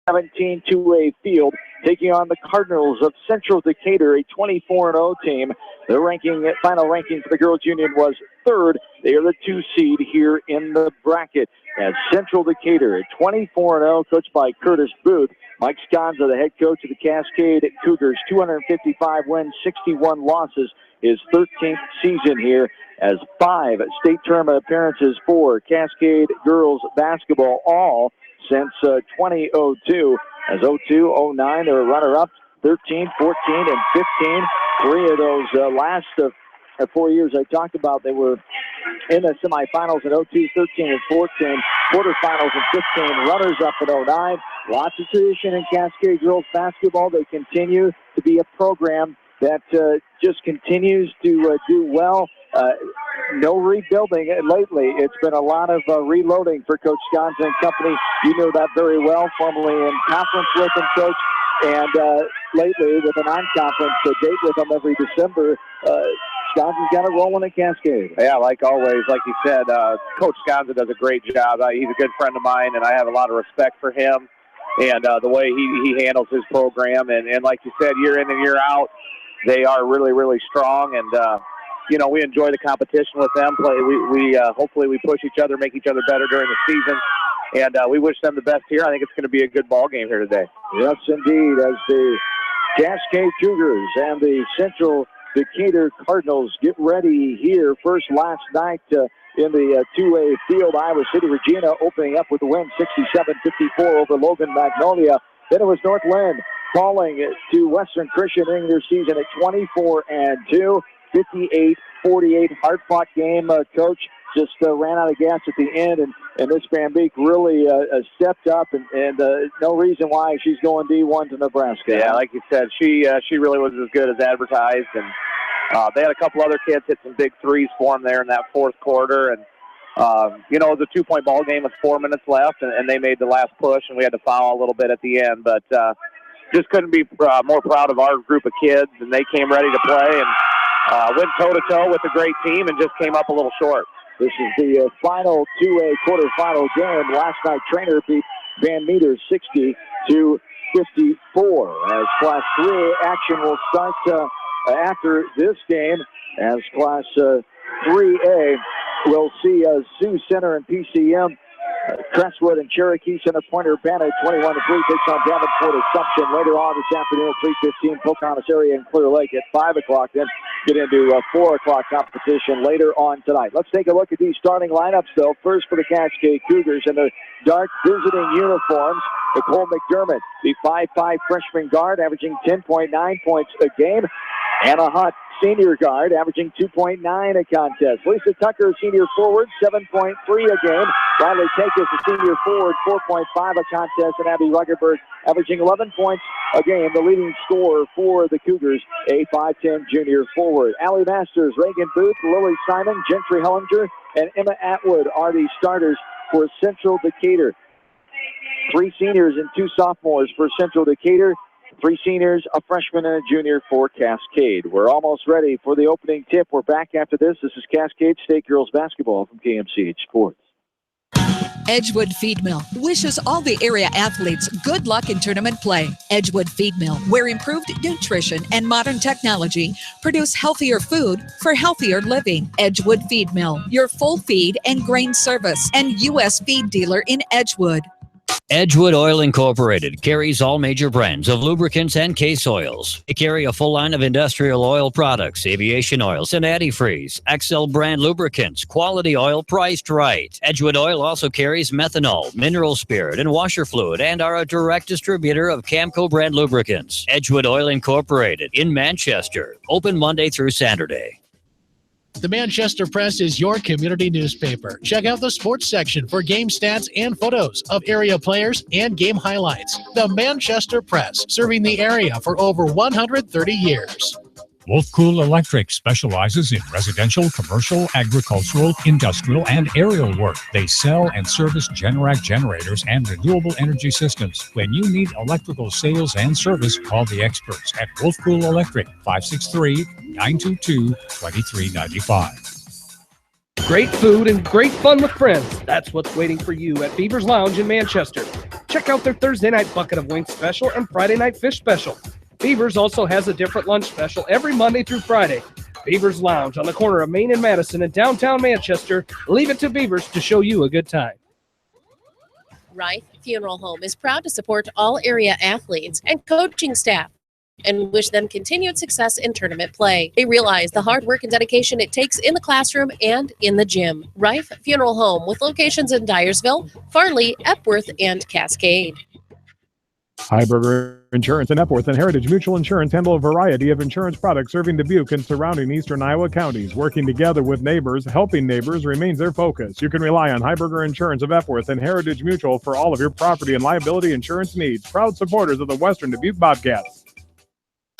17 2A field, taking on the Cardinals of Central Decatur, a 24-0 team. The final ranking for the girls' union was third. They are the 2 seed here in the bracket. As Central Decatur, a 24-0, coached by Curtis Booth. Mike Sconza, the head coach of the Cascade Cougars, 255 wins, 61 losses, his 13th season here, as 5 state tournament appearances for Cascade girls basketball, all since 2002. As 02, 09, they're runner-up, 13, 14, and 15. 3 of those last 4 years I talked about, they were in the semifinals in 02, 13, and 14, quarterfinals in 15, runners-up in 09. Lots of tradition in Cascade girls basketball. They continue to be a program that just continues to do well. No rebuilding lately. It's been a lot of reloading for Coach Sconza and company. You know that very well, formerly in conference with him, Coach. And lately with a non-conference date with them every December, Sconza's got it rolling at Cascade. Yeah, like always, like you said, Coach Sconza does a great job. He's a good friend of mine, and I have a lot of respect for him and the way he handles his program. And like you said, year in and year out, they are really, really strong. And, we enjoy the competition with them. Hopefully we push each other, make each other better during the season. And we wish them the best here. I think it's going to be a good ball game here today. Yes, indeed, as the Cascade Cougars and the Central Decatur Cardinals get ready here. First last night in the 2A field, Iowa City Regina opening up with the win, 67-54 over Logan Magnolia. Then it was North Lynn falling to Western Christian, ending their season at 24-2, 58-48. Hard-fought game, Coach. Just ran out of gas at the end, and this Van Beek really stepped up, and no reason why she's going D1 to Nebraska. Yeah, like you said, she really was as good as advertised, and they had a couple other kids hit some big threes for them there in that fourth quarter, and it was a 2-point ball game with 4 minutes left, and they made the last push, and we had to foul a little bit at the end, but just couldn't be more proud of our group of kids, and they came ready to play and went toe-to-toe with a great team and just came up a little short. This is the final 2A quarterfinal game. Last night, Trainer beat Van Meter 60-54. As Class 3 action will start after this game, as Class 3A will see Sioux Center and PCM. Crestwood and Cherokee Center. Pointer Banner 21-3 takes on Davenport Assumption later on this afternoon at 3:15. Pocahontas area and Clear Lake at 5 o'clock. Then get into 4 o'clock competition later on tonight. Let's take a look at these starting lineups, though. First for the Cascade Cougars in their dark visiting uniforms. Nicole McDermott, the 5'5 freshman guard, averaging 10.9 points a game. Anna Hunt, senior guard, averaging 2.9 a contest. Lisa Tucker, senior forward, 7.3 a game. Riley Takis, a senior forward, 4.5 a contest. And Abby Ruggerberg, averaging 11 points a game, the leading scorer for the Cougars, a 5'10 junior forward. Allie Masters, Reagan Booth, Lily Simon, Gentry Hellinger, and Emma Atwood are the starters for Central Decatur. 3 seniors and 2 sophomores for Central Decatur. 3 seniors, a freshman, and a junior for Cascade. We're almost ready for the opening tip. We're back after this. This is Cascade State Girls Basketball from KMCH Sports. Edgewood Feed Mill wishes all the area athletes good luck in tournament play. Edgewood Feed Mill, where improved nutrition and modern technology produce healthier food for healthier living. Edgewood Feed Mill, your full feed and grain service and U.S. feed dealer in Edgewood. Edgewood Oil Incorporated carries all major brands of lubricants and case oils. They carry a full line of industrial oil products, aviation oils, and antifreeze. XL brand lubricants, quality oil priced right. Edgewood Oil also carries methanol, mineral spirit, and washer fluid, and are a direct distributor of Camco brand lubricants. Edgewood Oil Incorporated in Manchester. Open Monday through Saturday. The Manchester Press is your community newspaper. Check out the sports section for game stats and photos of area players and game highlights. The Manchester Press, serving the area for over 130 years. Wolfcool Electric specializes in residential, commercial, agricultural, industrial, and aerial work. They sell and service Generac generators and renewable energy systems. When you need electrical sales and service, call the experts at Wolfcool Electric, 563-922-2395. Great food and great fun with friends. That's what's waiting for you at Beaver's Lounge in Manchester. Check out their Thursday night bucket of wings special and Friday night fish special. Beaver's also has a different lunch special every Monday through Friday. Beaver's Lounge on the corner of Main and Madison in downtown Manchester. Leave it to Beaver's to show you a good time. Rife Funeral Home is proud to support all area athletes and coaching staff and wish them continued success in tournament play. They realize the hard work and dedication it takes in the classroom and in the gym. Rife Funeral Home with locations in Dyersville, Farley, Epworth, and Cascade. Heiberger Insurance in Epworth and Heritage Mutual Insurance handle a variety of insurance products serving Dubuque and surrounding eastern Iowa counties. Working together with neighbors, helping neighbors remains their focus. You can rely on Heiberger Insurance of Epworth and Heritage Mutual for all of your property and liability insurance needs. Proud supporters of the Western Dubuque Bobcats.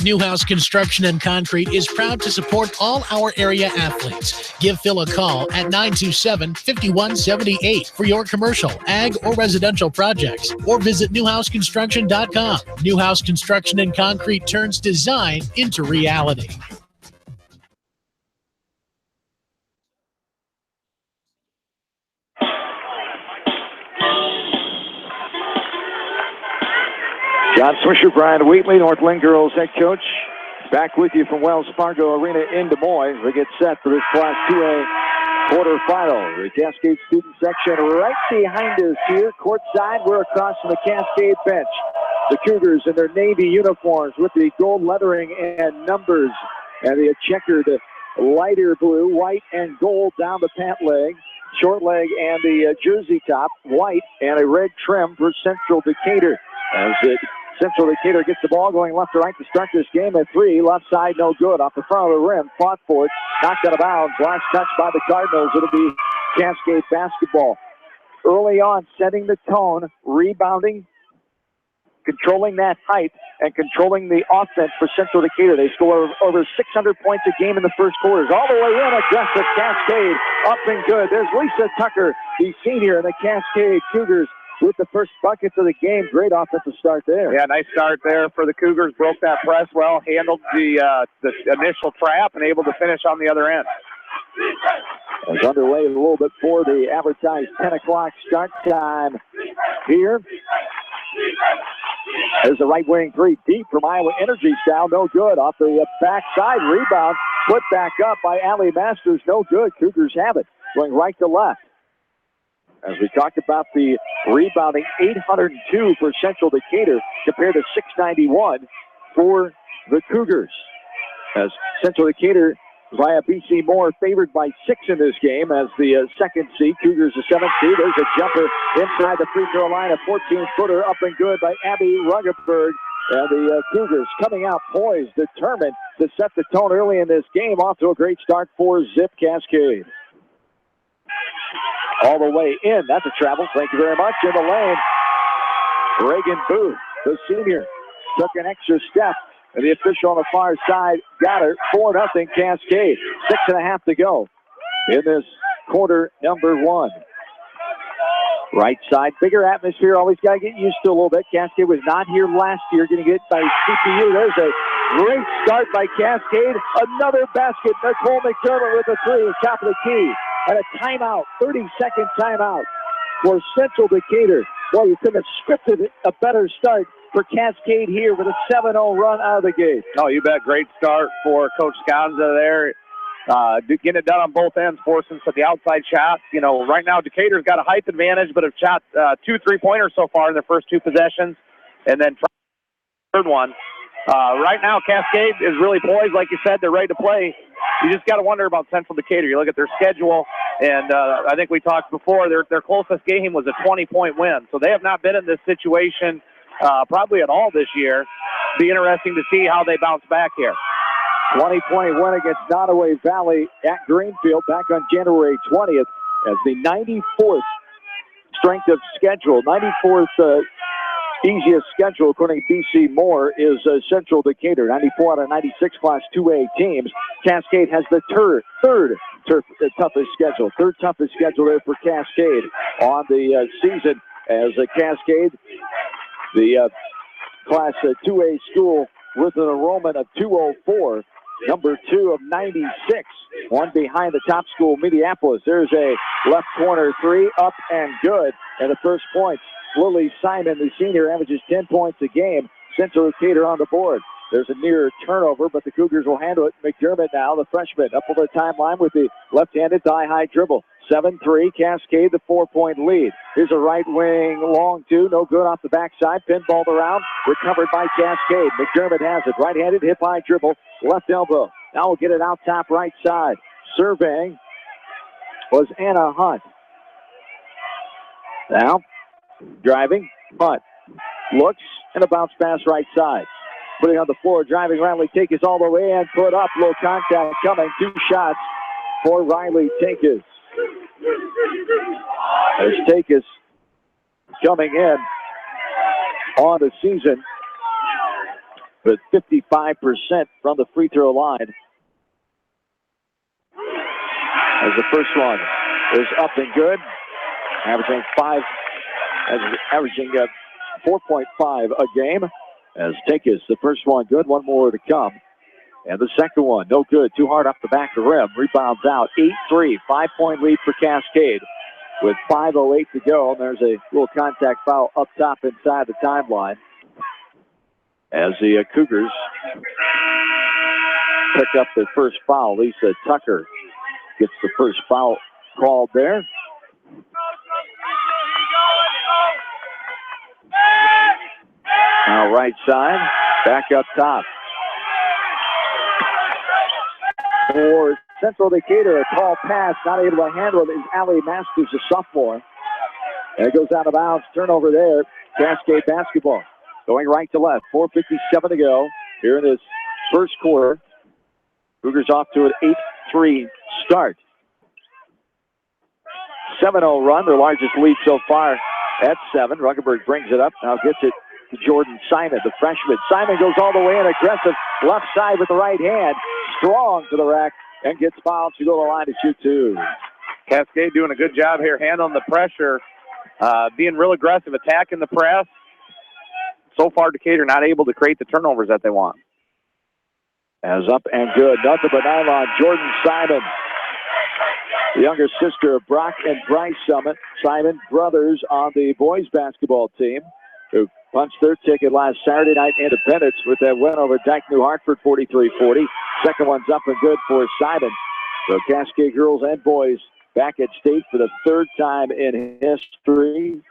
Newhouse Construction and Concrete is proud to support all our area athletes. Give Phil a call at 927-5178 for your commercial, ag, or residential projects, or visit newhouseconstruction.com. Newhouse Construction and Concrete turns design into reality. John Swisher, Brian Wheatley, Northland girls head coach, back with you from Wells Fargo Arena in Des Moines. We get set for this Class 2A quarterfinal. The Cascade student section right behind us here, courtside. We're across from the Cascade bench. The Cougars in their navy uniforms with the gold lettering and numbers, and the checkered lighter blue, white and gold down the pant leg, short leg, and the jersey top, white, and a red trim for Central Decatur. As Central Decatur gets the ball going left to right to start this game at 3. Left side, no good. Off the front of the rim, fought for it. Knocked out of bounds. Last touch by the Cardinals. It'll be Cascade basketball. Early on, setting the tone, rebounding, controlling that height, and controlling the offense for Central Decatur. They score over 600 points a game in the first quarters. All the way in, aggressive Cascade. Up and good. There's Lisa Tucker, the senior in the Cascade Cougars, with the first buckets of the game. Great offensive start there. Yeah, nice start there for the Cougars. Broke that press well, handled the initial trap, and able to finish on the other end. It's underway a little bit for the advertised 10 o'clock start time here. There's the right wing three deep from Iowa Energy style. No good. Off the backside rebound. Put back up by Allie Masters. No good. Cougars have it. Going right to left. As we talked about the rebounding, 802 for Central Decatur compared to 691 for the Cougars. As Central Decatur via BC Moore favored by 6 in this game as the second seed. Cougars the 7th seed. There's a jumper inside the free throw line, a 14-footer up and good by Abby Ruggenberg. And the Cougars coming out poised, determined to set the tone early in this game. Off to a great start for Zip Cascade. All the way in. That's a travel. Thank you very much. In the lane, Reagan Booth, the senior, took an extra step. And the official on the far side got her. 4-0 Cascade. 6.5 to go in this quarter number 1. Right side, bigger atmosphere. Always got to get used to a little bit. Cascade was not here last year. Going to get by CPU. There's a great start by Cascade. Another basket. Nicole McDermott with a 3. Top of the key. And a timeout. 30-second timeout for Central Decatur. Boy, you couldn't have scripted a better start for Cascade here with a 7-0 run out of the gate. Oh, you bet. Great start for Coach Sconza there. Getting it done on both ends, forcing some of the outside shots. You know, right now Decatur's got a height advantage, but have shot 2 3-pointers so far in their first 2 possessions, and then third one. Right now Cascade is really poised. Like you said, they're ready to play. You just got to wonder about Central Decatur. You look at their schedule, and I think we talked before, their closest game was a 20-point win. So they have not been in this situation probably at all this year. Be interesting to see how they bounce back here. 20-point win against Nottoway Valley at Greenfield back on January 20th as the 94th strength of schedule. 94th easiest schedule, according to BC Moore, is Central Decatur. 94 out of 96 Class 2A teams. Cascade has the third toughest schedule. Third toughest schedule there for Cascade on the season as Cascade, the Class 2A school with an enrollment of 204, number 2 of 96. One behind the top school, Minneapolis. There's a left corner three, up and good. And the first points, Lily Simon, the senior, averages 10 points a game. Central Decatur on the board. There's a near turnover, but the Cougars will handle it. McDermott now, the freshman, up over the timeline with the left-handed thigh-high dribble. 7-3, Cascade, the 4-point lead. Here's a right wing long two, no good off the backside. Pinballed around, recovered by Cascade. McDermott has it, right-handed hip-high dribble, left elbow. Now we'll get it out top right side. Surveying was Anna Hunt. Now, driving, Hunt looks, and a bounce pass right side. Putting on the floor, driving Riley Takis all the way and put up. Low contact coming. 2 shots for Riley Takis. As Takis coming in on the season with 55% from the free throw line. As the first one is up and good, averaging 4.5 a game. As Takis, the first one good, one more to come. And the second one, no good, too hard off the back of the rim. Rebounds out, 8-3, 5-point lead for Cascade with 5:08 to go. And there's a little contact foul up top inside the timeline. As the Cougars pick up the first foul, Lisa Tucker gets the first foul called there. Now right side, back up top. For Central Decatur, a tall pass, not able to handle it, is Allie Masters, a sophomore. And it goes out of bounds, turnover there. Cascade basketball. Going right to left, 4:57 to go here in this first quarter. Cougars off to an 8-3 start. 7-0 run, their largest lead so far at 7. Ruggenberg brings it up, now gets it to Jordan Simon, the freshman. Simon goes all the way in, aggressive, left side with the right hand, strong to the rack, and gets fouled to go to the line to shoot 2. Cascade doing a good job here handling the pressure, being real aggressive, attacking the press. So far, Decatur not able to create the turnovers that they want. As up and good, nothing but nylon. Jordan Simon, the younger sister of Brock and Bryce Simon brothers on the boys basketball team, who punched their ticket last Saturday night in Independence with that win over Dyke New Hartford 43-40. Second one's up and good for Simon. So Cascade girls and boys back at state for the third time in history.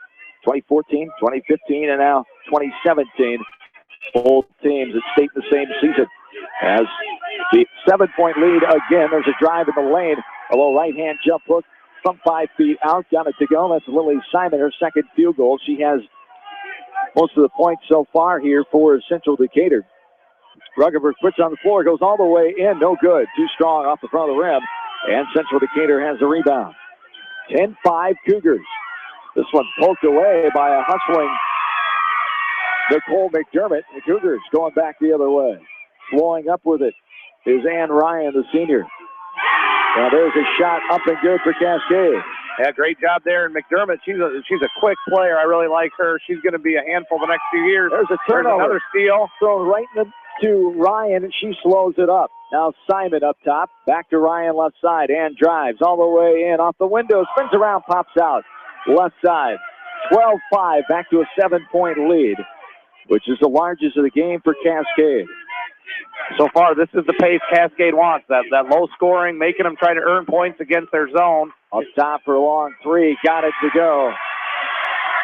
2014, 2015, and now 2017. Both teams at state in the same season. As the 7-point lead again, there's a drive in the lane. A little right-hand jump hook from 5 feet out. Got it to go. That's Lily Simon, her second field goal. She has most of the points so far here for Central Decatur. Ruggenberg puts on the floor, goes all the way in, no good. Too strong off the front of the rim, and Central Decatur has the rebound. 10-5 Cougars. This one poked away by a hustling Nicole McDermott. The Cougars going back the other way. Flowing up with it is Ann Ryan, the senior. Now there's a shot up and good for Cascade. Yeah, great job there. And McDermott, she's a quick player. I really like her. She's going to be a handful the next few years. There's a turnover. There's another steal. Thrown right to Ryan, and she slows it up. Now Simon up top. Back to Ryan left side. And drives all the way in. Off the window. Spins around. Pops out. Left side. 12-5. Back to a 7-point lead, which is the largest of the game for Cascade. So far, this is the pace Cascade wants. That low scoring, making them try to earn points against their zone. Up top for a long three. Got it to go.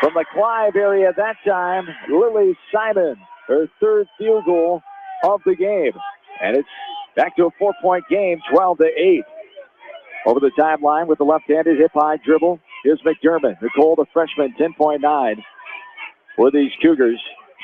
From the Clive area that time, Lily Simon, her third field goal of the game. And it's back to a 4-point game, 12-8. Over the timeline with the left-handed hip-high dribble is McDermott. Nicole, the freshman, 10.9 for these Cougars.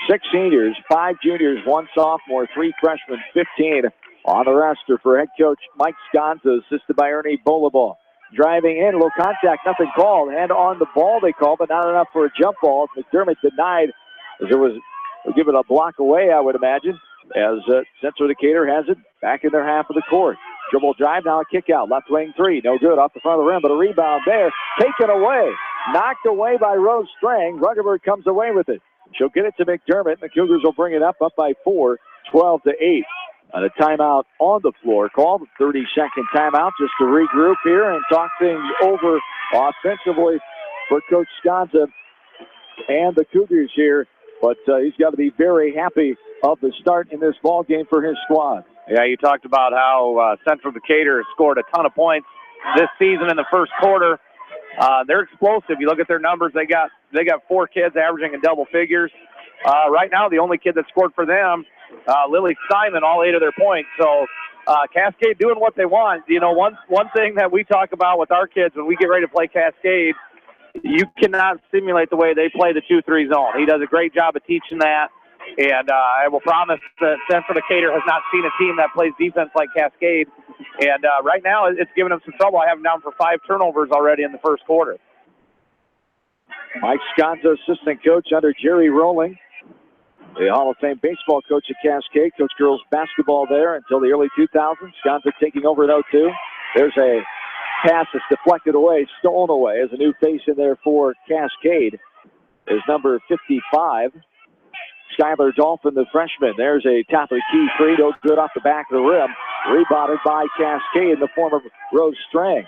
6 seniors, 5 juniors, 1 sophomore, 3 freshmen, 15 on the roster for head coach Mike Sconza, assisted by Ernie Bolaball. Driving in, low contact, nothing called. Hand on the ball they called, but not enough for a jump ball. McDermott denied, as it was given a block away, I would imagine, as Central Decatur has it back in their half of the court. Dribble drive, now a kick out. Left wing three, no good off the front of the rim, but a rebound there. Taken away, knocked away by Rose Strang. Ruggenberg comes away with it. She'll get it to McDermott. The Cougars will bring it up by 4, 12-8. A timeout on the floor called, a 30-second timeout just to regroup here and talk things over offensively for Coach Sconza and the Cougars here. But he's got to be very happy of the start in this ball game for his squad. Yeah, you talked about how Central Decatur has scored a ton of points this season in the first quarter. They're explosive. You look at their numbers, they got 4 kids averaging in double figures. Right now, the only kid that scored for them, Lily Simon, all 8 of their points. So Cascade doing what they want. You know, one thing that we talk about with our kids when we get ready to play Cascade, you cannot simulate the way they play the 2-3 zone. He does a great job of teaching that. And I will promise that Central Decatur has not seen a team that plays defense like Cascade. And right now, it's giving them some trouble. I have them down for 5 turnovers already in the first quarter. Mike Sconza, assistant coach under Jerry Rowling, the Hall of Fame baseball coach at Cascade, coached girls basketball there until the early 2000s. Sconza taking over in 2002. There's a pass that's deflected away, stolen away, as a new face in there for Cascade is number 55. Skylar Dolphin, the freshman. There's a top of the key three, no good off the back of the rim. Rebounded by Cascade in the form of Rose Strang.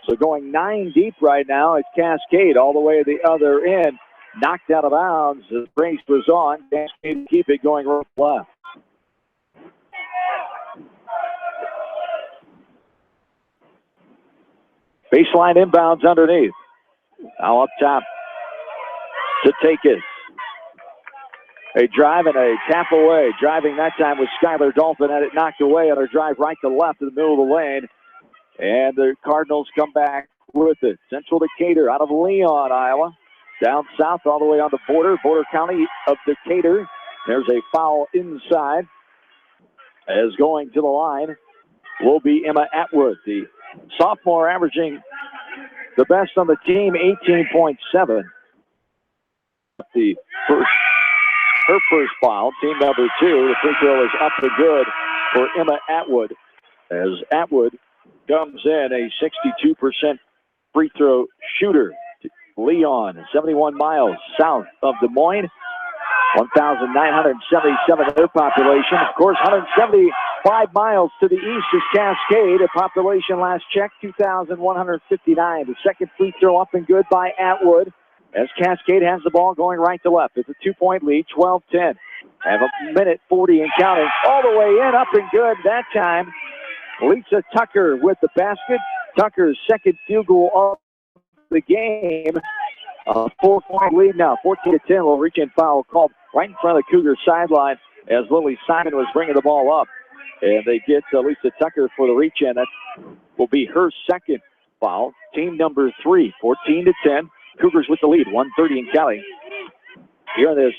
So going 9 deep right now, it's Cascade all the way to the other end. Knocked out of bounds. The brace was on. Cascade keep it going right left. Baseline inbounds underneath. Now up top to Takis. A drive and a tap away. Driving that time was Skylar Dolphin. Had it knocked away on her drive right to left in the middle of the lane. And the Cardinals come back with it. Central Decatur out of Leon, Iowa. Down south all the way on the border county of Decatur. There's a foul inside. As going to the line will be Emma Atwood, the sophomore, averaging the best on the team, 18.7. Her first foul, team number 2. The free throw is up and good for Emma Atwood. As Atwood comes in a 62% free throw shooter. Leon, 71 miles south of Des Moines. 1,977 their population. Of course, 175 miles to the east is Cascade. A population last check, 2,159. The second free throw up and good by Atwood. As Cascade has the ball going right to left. It's a 2-point lead, 12-10. Have a minute 40 and counting. All the way in, up and good that time. Lisa Tucker with the basket. Tucker's second field goal of the game. 4-point lead now, 14-10. Will reach in foul called right in front of the Cougar sideline as Lily Simon was bringing the ball up. And they get Lisa Tucker for the reach in. That will be her second foul. Team number 3, 14-10. Cougars with the lead, 1:30 and counting. Here in this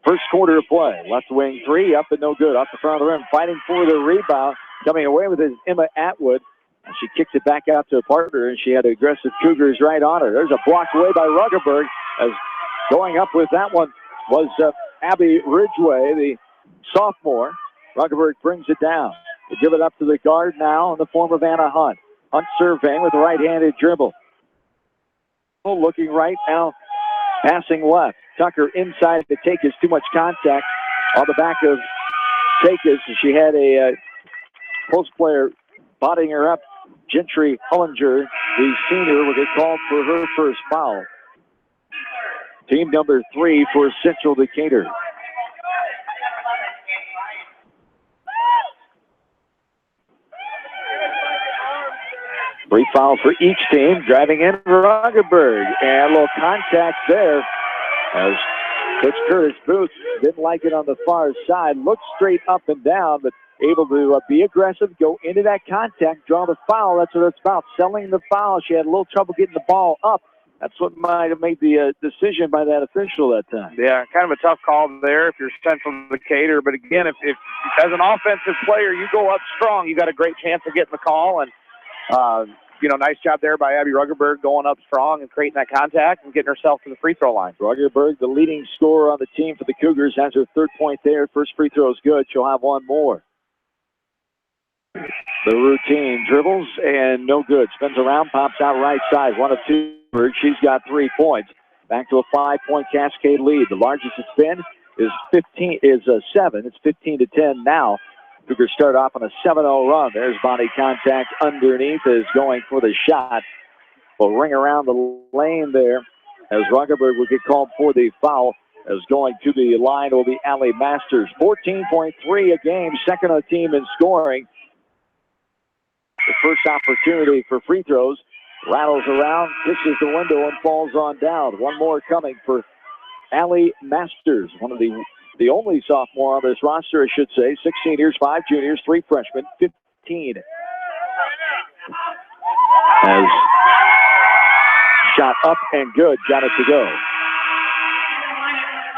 first quarter of play. Left wing 3, up and no good. Off the front of the rim, fighting for the rebound. Coming away with it is Emma Atwood. And she kicks it back out to a partner, and she had aggressive Cougars right on her. There's a block away by Ruggerberg. As going up with that one was Abby Ridgway, the sophomore. Ruggerberg brings it down. They give it up to the guard now in the form of Anna Hunt. Hunt surveying with a right-handed dribble. Looking right now, passing left. Tucker inside to Takis. Too much contact on the back of Takis. She had a post player bodying her up. Gentry Hullinger, the senior, will get called for her first foul. Team number 3 for Central Decatur. Three fouls for each team. Driving in Ruggerberg. And a little contact there as Coach Curtis Booth didn't like it on the far side. Looked straight up and down, but able to be aggressive, go into that contact, draw the foul. That's what it's about, selling the foul. She had a little trouble getting the ball up. That's what might have made the decision by that official that time. Yeah, kind of a tough call there if you're Central Decatur. But again, if as an offensive player you go up strong, you got a great chance of getting the call. And nice job there by Abby Ruggerberg going up strong and creating that contact and getting herself to the free throw line. Ruggerberg, the leading scorer on the team for the Cougars, has her third point there. First free throw is good. She'll have one more. The routine dribbles and no good. Spins around, pops out right side. 1 of 2. She's got 3 points. Back to a 5-point Cascade lead. The largest it's been is 7. It's 15-10 now Cougars start off on a 7-0 run. There's body contact underneath, is going for the shot. Will ring around the lane there as Ruckenberg will get called for the foul. As going to the line will be Allie Masters. 14.3 a game, second on the team in scoring. The first opportunity for free throws. Rattles around, kisses the window, and falls on down. One more coming for Allie Masters, one of the only sophomore on this roster, I should say. 6 seniors, 5 juniors, 3 freshmen, 15. As shot up and good, got it to go.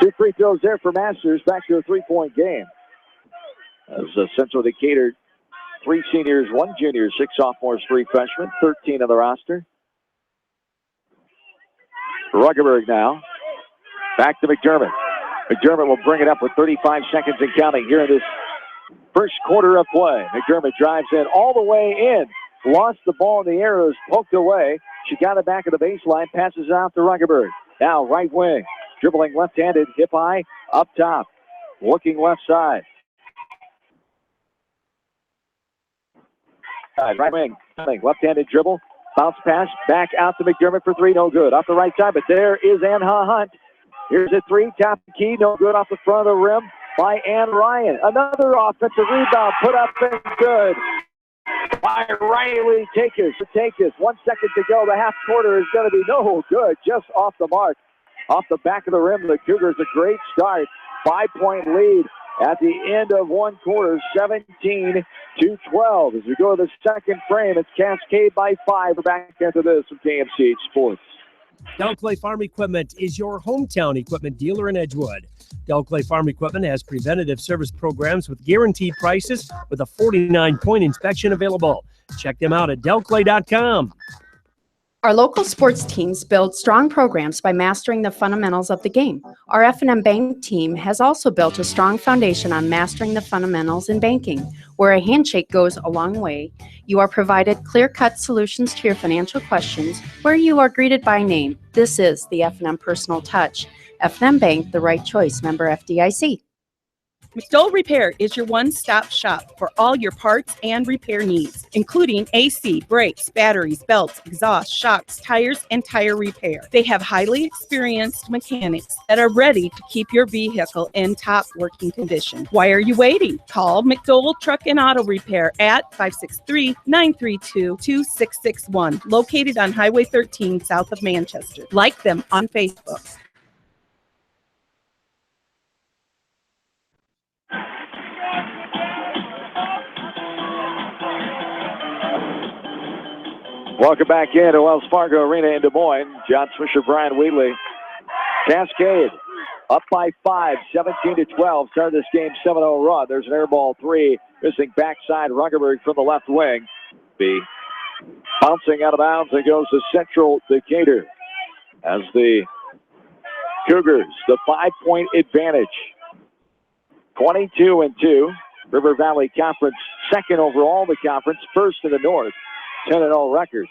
2 free throws there for Masters, back to a 3-point game. As Central Decatur, 3 seniors, 1 junior, 6 sophomores, 3 freshmen, 13 on the roster. Ruckenberg now. Back to McDermott. McDermott will bring it up with 35 seconds and counting here in this first quarter of play. McDermott drives in all the way in. Lost the ball in the air. It was poked away. She got it back at the baseline. Passes out to Ruckenberg. Now right wing. Dribbling left-handed. Hip high. Up top. Looking left side. Right wing. Left-handed dribble. Bounce pass. Back out to McDermott for 3. No good. Off the right side. But there is Anha Hunt. Here's a 3, top the key, no good off the front of the rim by Ann Ryan. Another offensive rebound, put up and good by Riley Takis. 1 second to go. The half quarter is going to be no good, just off the mark. Off the back of the rim, the Cougars a great start. 5-point lead at the end of 1 quarter, 17-12. As we go to the second frame, it's Cascade by 5. We're back into this from KMCH Sports. Delclay Farm Equipment is your hometown equipment dealer in Edgewood. Delclay Farm Equipment has preventative service programs with guaranteed prices with a 49-point inspection available. Check them out at delclay.com. Our local sports teams build strong programs by mastering the fundamentals of the game. Our F&M Bank team has also built a strong foundation on mastering the fundamentals in banking, where a handshake goes a long way. You are provided clear-cut solutions to your financial questions, where you are greeted by name. This is the F&M Personal Touch. F&M Bank, the right choice. Member FDIC. McDowell Repair is your one-stop shop for all your parts and repair needs, including AC, brakes, batteries, belts, exhaust, shocks, tires, and tire repair. They have highly experienced mechanics that are ready to keep your vehicle in top working condition. Why are you waiting? Call McDowell Truck and Auto Repair at 563-932-2661, located on Highway 13 south of Manchester. Like them on Facebook. Welcome back into Wells Fargo Arena in Des Moines. John Swisher, Brian Wheatley. Cascade up by 5, 17-12. Started this game 7-0 run. There's an air ball 3. Missing backside Ruckenberg from the left wing. Be bouncing out of bounds and goes to Central Decatur. As the Cougars, the 5-point advantage. 22-2. River Valley Conference, second overall in the conference, first in the North. 10-0 record.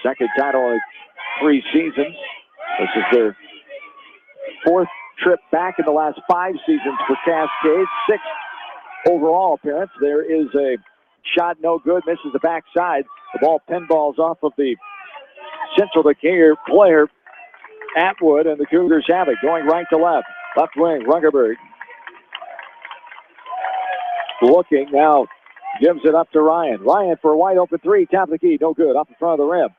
Second title in 3 seasons. This is their 4th trip back in the last 5 seasons for Cascade. 6th overall appearance. There is a shot, no good, misses the backside. The ball pinballs off of the Central Decatur player, Atwood, and the Cougars have it. Going right to left. Left wing, Ruckenberg. Looking now. Gives it up to Ryan. Ryan for a wide open 3. Top of the key. No good. Off the front of the rim.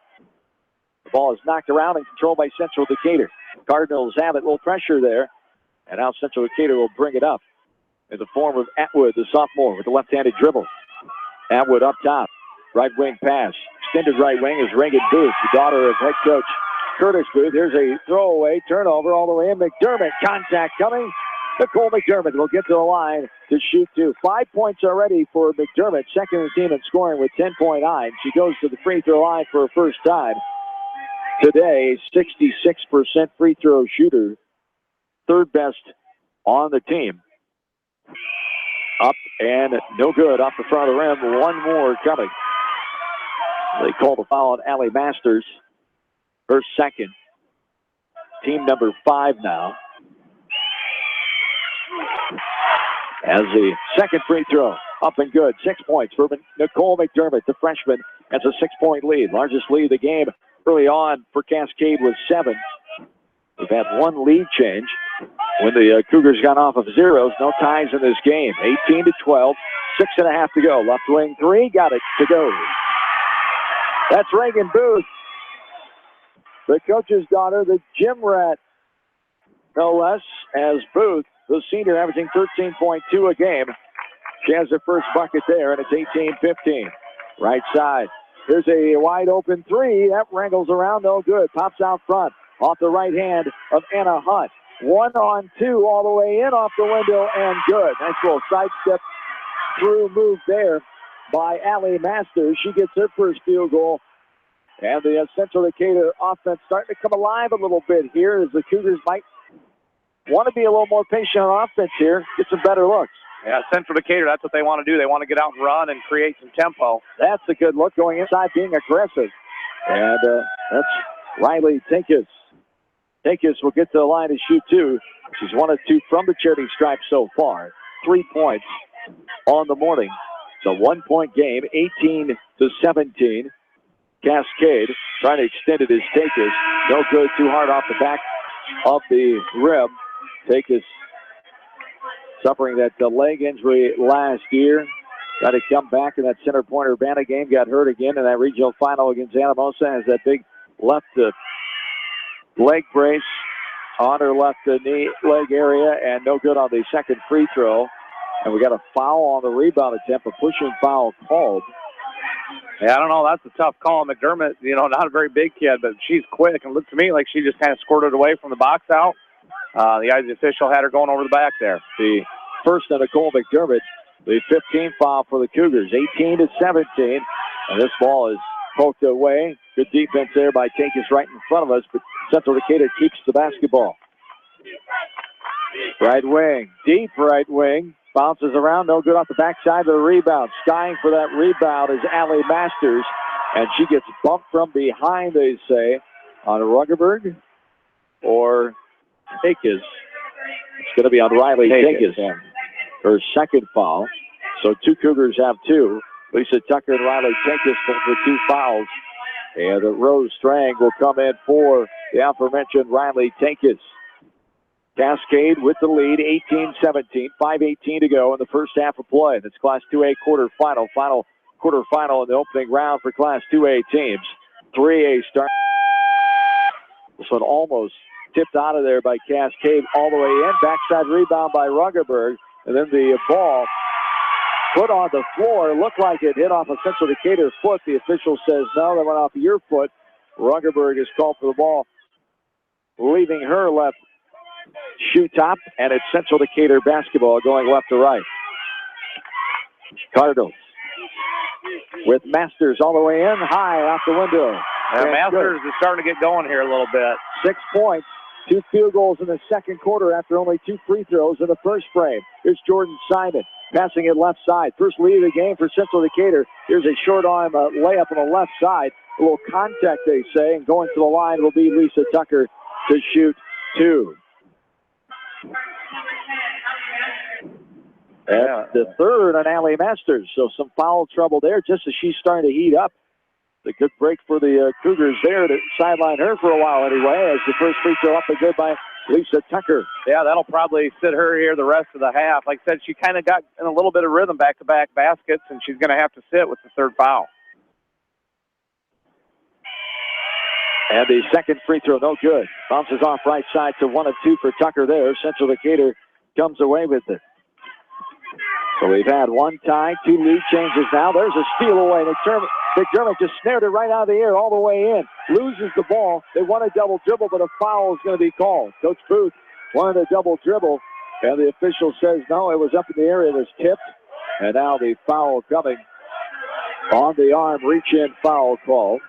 The ball is knocked around and controlled by Central Decatur. Cardinals have it. A little pressure there. And now Central Decatur will bring it up in the form of Atwood, the sophomore, with the left-handed dribble. Atwood up top. Right wing pass. Extended right wing is Reagan Booth, the daughter of head coach Curtis Booth. Here's a throwaway turnover all the way in. McDermott. Contact coming. Nicole McDermott will get to the line to shoot 2. 5 points already for McDermott, second in the team in scoring with 10.9. She goes to the free throw line for her first time today. 66% free throw shooter, 3rd best on the team. Up and no good off the front of the rim. One more coming. They call the foul on Allie Masters. Her second. Team number 5 now. as the second free throw. Up and good. 6 points for Nicole McDermott, the freshman, has a 6-point lead. Largest lead of the game early on for Cascade was 7. We've had one lead change when the Cougars got off of zeros. No ties in this game. 18-12, 6.5 to go. Left wing three, got it to go. That's Reagan Booth, the coach's daughter, the gym rat, no less, as Booth, the senior, averaging 13.2 a game. She has her first bucket there, and it's 18-15. Right side. Here's a wide open three. That wrangles around, no good. Pops out front off the right hand of Anna Hunt. 1-on-2 all the way in off the window and good. Nice little sidestep through move there by Allie Masters. She gets her first field goal. And the Central Decatur offense starting to come alive a little bit here as the Cougars might want to be a little more patient on offense here, get some better looks. Yeah, Central Decatur, that's what they want to do. They want to get out and run and create some tempo. That's a good look, going inside, being aggressive. And that's Riley Tinkis. Tinkis will get to the line to shoot two. She's 1 of 2 from the charity stripe so far. 3 points on the morning. It's a 1-point game, 18-17. Cascade trying to extend it as Tinkis. No good, too hard off the back of the rim. Tinkis suffering that leg injury last year. Got to come back in that center point Urbana game. Got hurt again in that regional final against Anamosa. Has that big left leg brace on her left knee leg area, and no good on the second free throw. And we got a foul on the rebound attempt, a pushing foul called. Yeah, I don't know. That's a tough call. McDermott, not a very big kid, but she's quick. And looked to me like she just kind of squirted away from the box out. The official had her going over the back there. The first of Nicole McDermott, the 15th foul for the Cougars, 18-17. And this ball is poked away. Good defense there by Tinkis right in front of us, but Central Decatur keeps the basketball. Right wing, deep right wing. Bounces around, no good off the backside of the rebound. Skying for that rebound is Allie Masters, and she gets bumped from behind, they say, on Ruggerberg or Tinkis. It's going to be on Riley Tinkis. Her second foul. So 2 Cougars have 2. Lisa Tucker and Riley Tinkis both with 2 fouls. And the Rose Strang will come in for the aforementioned Riley Tinkis. Cascade with the lead, 18-17, 5:18 to go in the first half of play. That's Class 2A quarterfinal, final quarterfinal in the opening round for Class 2A teams. 3A start. This one almost tipped out of there by Cascade all the way in. Backside rebound by Ruggerberg. And then the ball put on the floor. Looked like it hit off a Central Decatur foot. The official says no, that went off your foot. Ruggerberg is called for the ball, leaving her left shoe top, and it's Central Decatur basketball going left to right. Cardinals with Masters all the way in, high off the window. Yeah, Masters is starting to get going here a little bit. 6 points, 2 field goals in the second quarter after only 2 free throws in the first frame. Here's Jordan Simon passing it left side. First lead of the game for Central Decatur. Here's a short arm layup on the left side. A little contact, they say, and going to the line will be Lisa Tucker to shoot 2. That's the third on Allie Masters, so some foul trouble there just as she's starting to heat up. A good break for the Cougars there to sideline her for a while anyway, as the first free throw up and good by Lisa Tucker. Yeah, that'll probably sit her here the rest of the half. Like I said, she kind of got in a little bit of rhythm back-to-back baskets, and she's going to have to sit with the third foul. And the second free throw, no good. Bounces off right side to 1 of 2 for Tucker there. Central Decatur comes away with it. So we've had 1 tie, 2 lead changes now. There's a steal away. McDermott just snared it right out of the air all the way in. Loses the ball. They want a double dribble, but a foul is going to be called. Coach Booth wanted a double dribble, and the official says no, it was up in the air. It was tipped. And now the foul coming on the arm, reach-in foul call.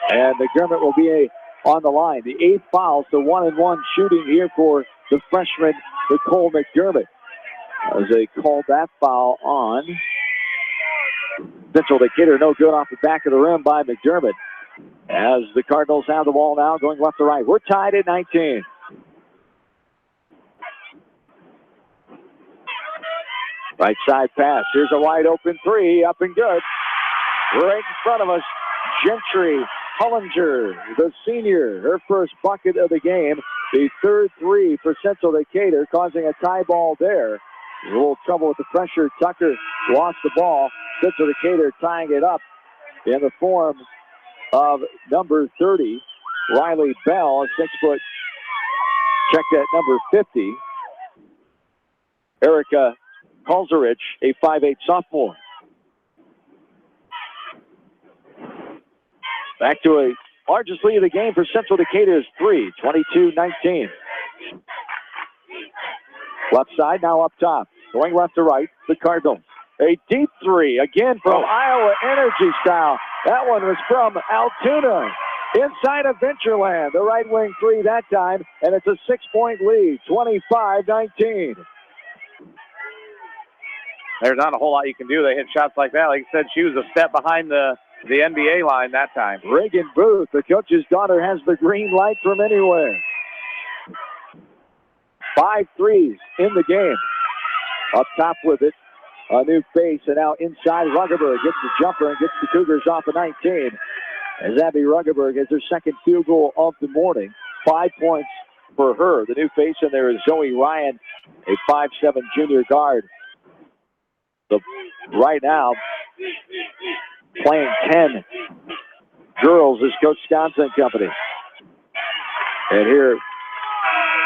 And McDermott will be on the line. The 8th foul, so 1-and-1 shooting here for the freshman Nicole McDermott. As they called that foul on Central Decatur, no good off the back of the rim by McDermott. As the Cardinals have the ball now, going left to right. We're tied at 19. Right side pass. Here's a wide open three. Up and good. Right in front of us. Gentry Hollinger, the senior. Her first bucket of the game. The third three for Central Decatur, causing a tie ball there. A little trouble with the pressure. Tucker lost the ball. Central Decatur tying it up in the form of number 30, Riley Bell, a 6-foot. Check that, number 50. Erica Kalzerich, a 5'8" sophomore. Back to a largest lead of the game for Central Decatur is 3, 22-19. Left side, now up top. Going left to right, the Cardinals. A deep three, again from Iowa Energy style. That one was from Altoona. Inside of Ventureland, the right wing three that time, and it's a 6-point lead, 25-19. There's not a whole lot you can do. They hit shots like that. Like I said, she was a step behind the NBA line that time. Reagan Booth, the coach's daughter, has the green light from anywhere. 5 threes in the game. Up top with it, a new face, and now inside Ruggerberg gets the jumper and gets the Cougars off of 19. As Abby Ruggerberg has her second field goal of the morning. 5 points for her. The new face in there is Zoe Ryan, a 5'7" junior guard. Right now, playing 10 girls is Coach Sconson and company. And here,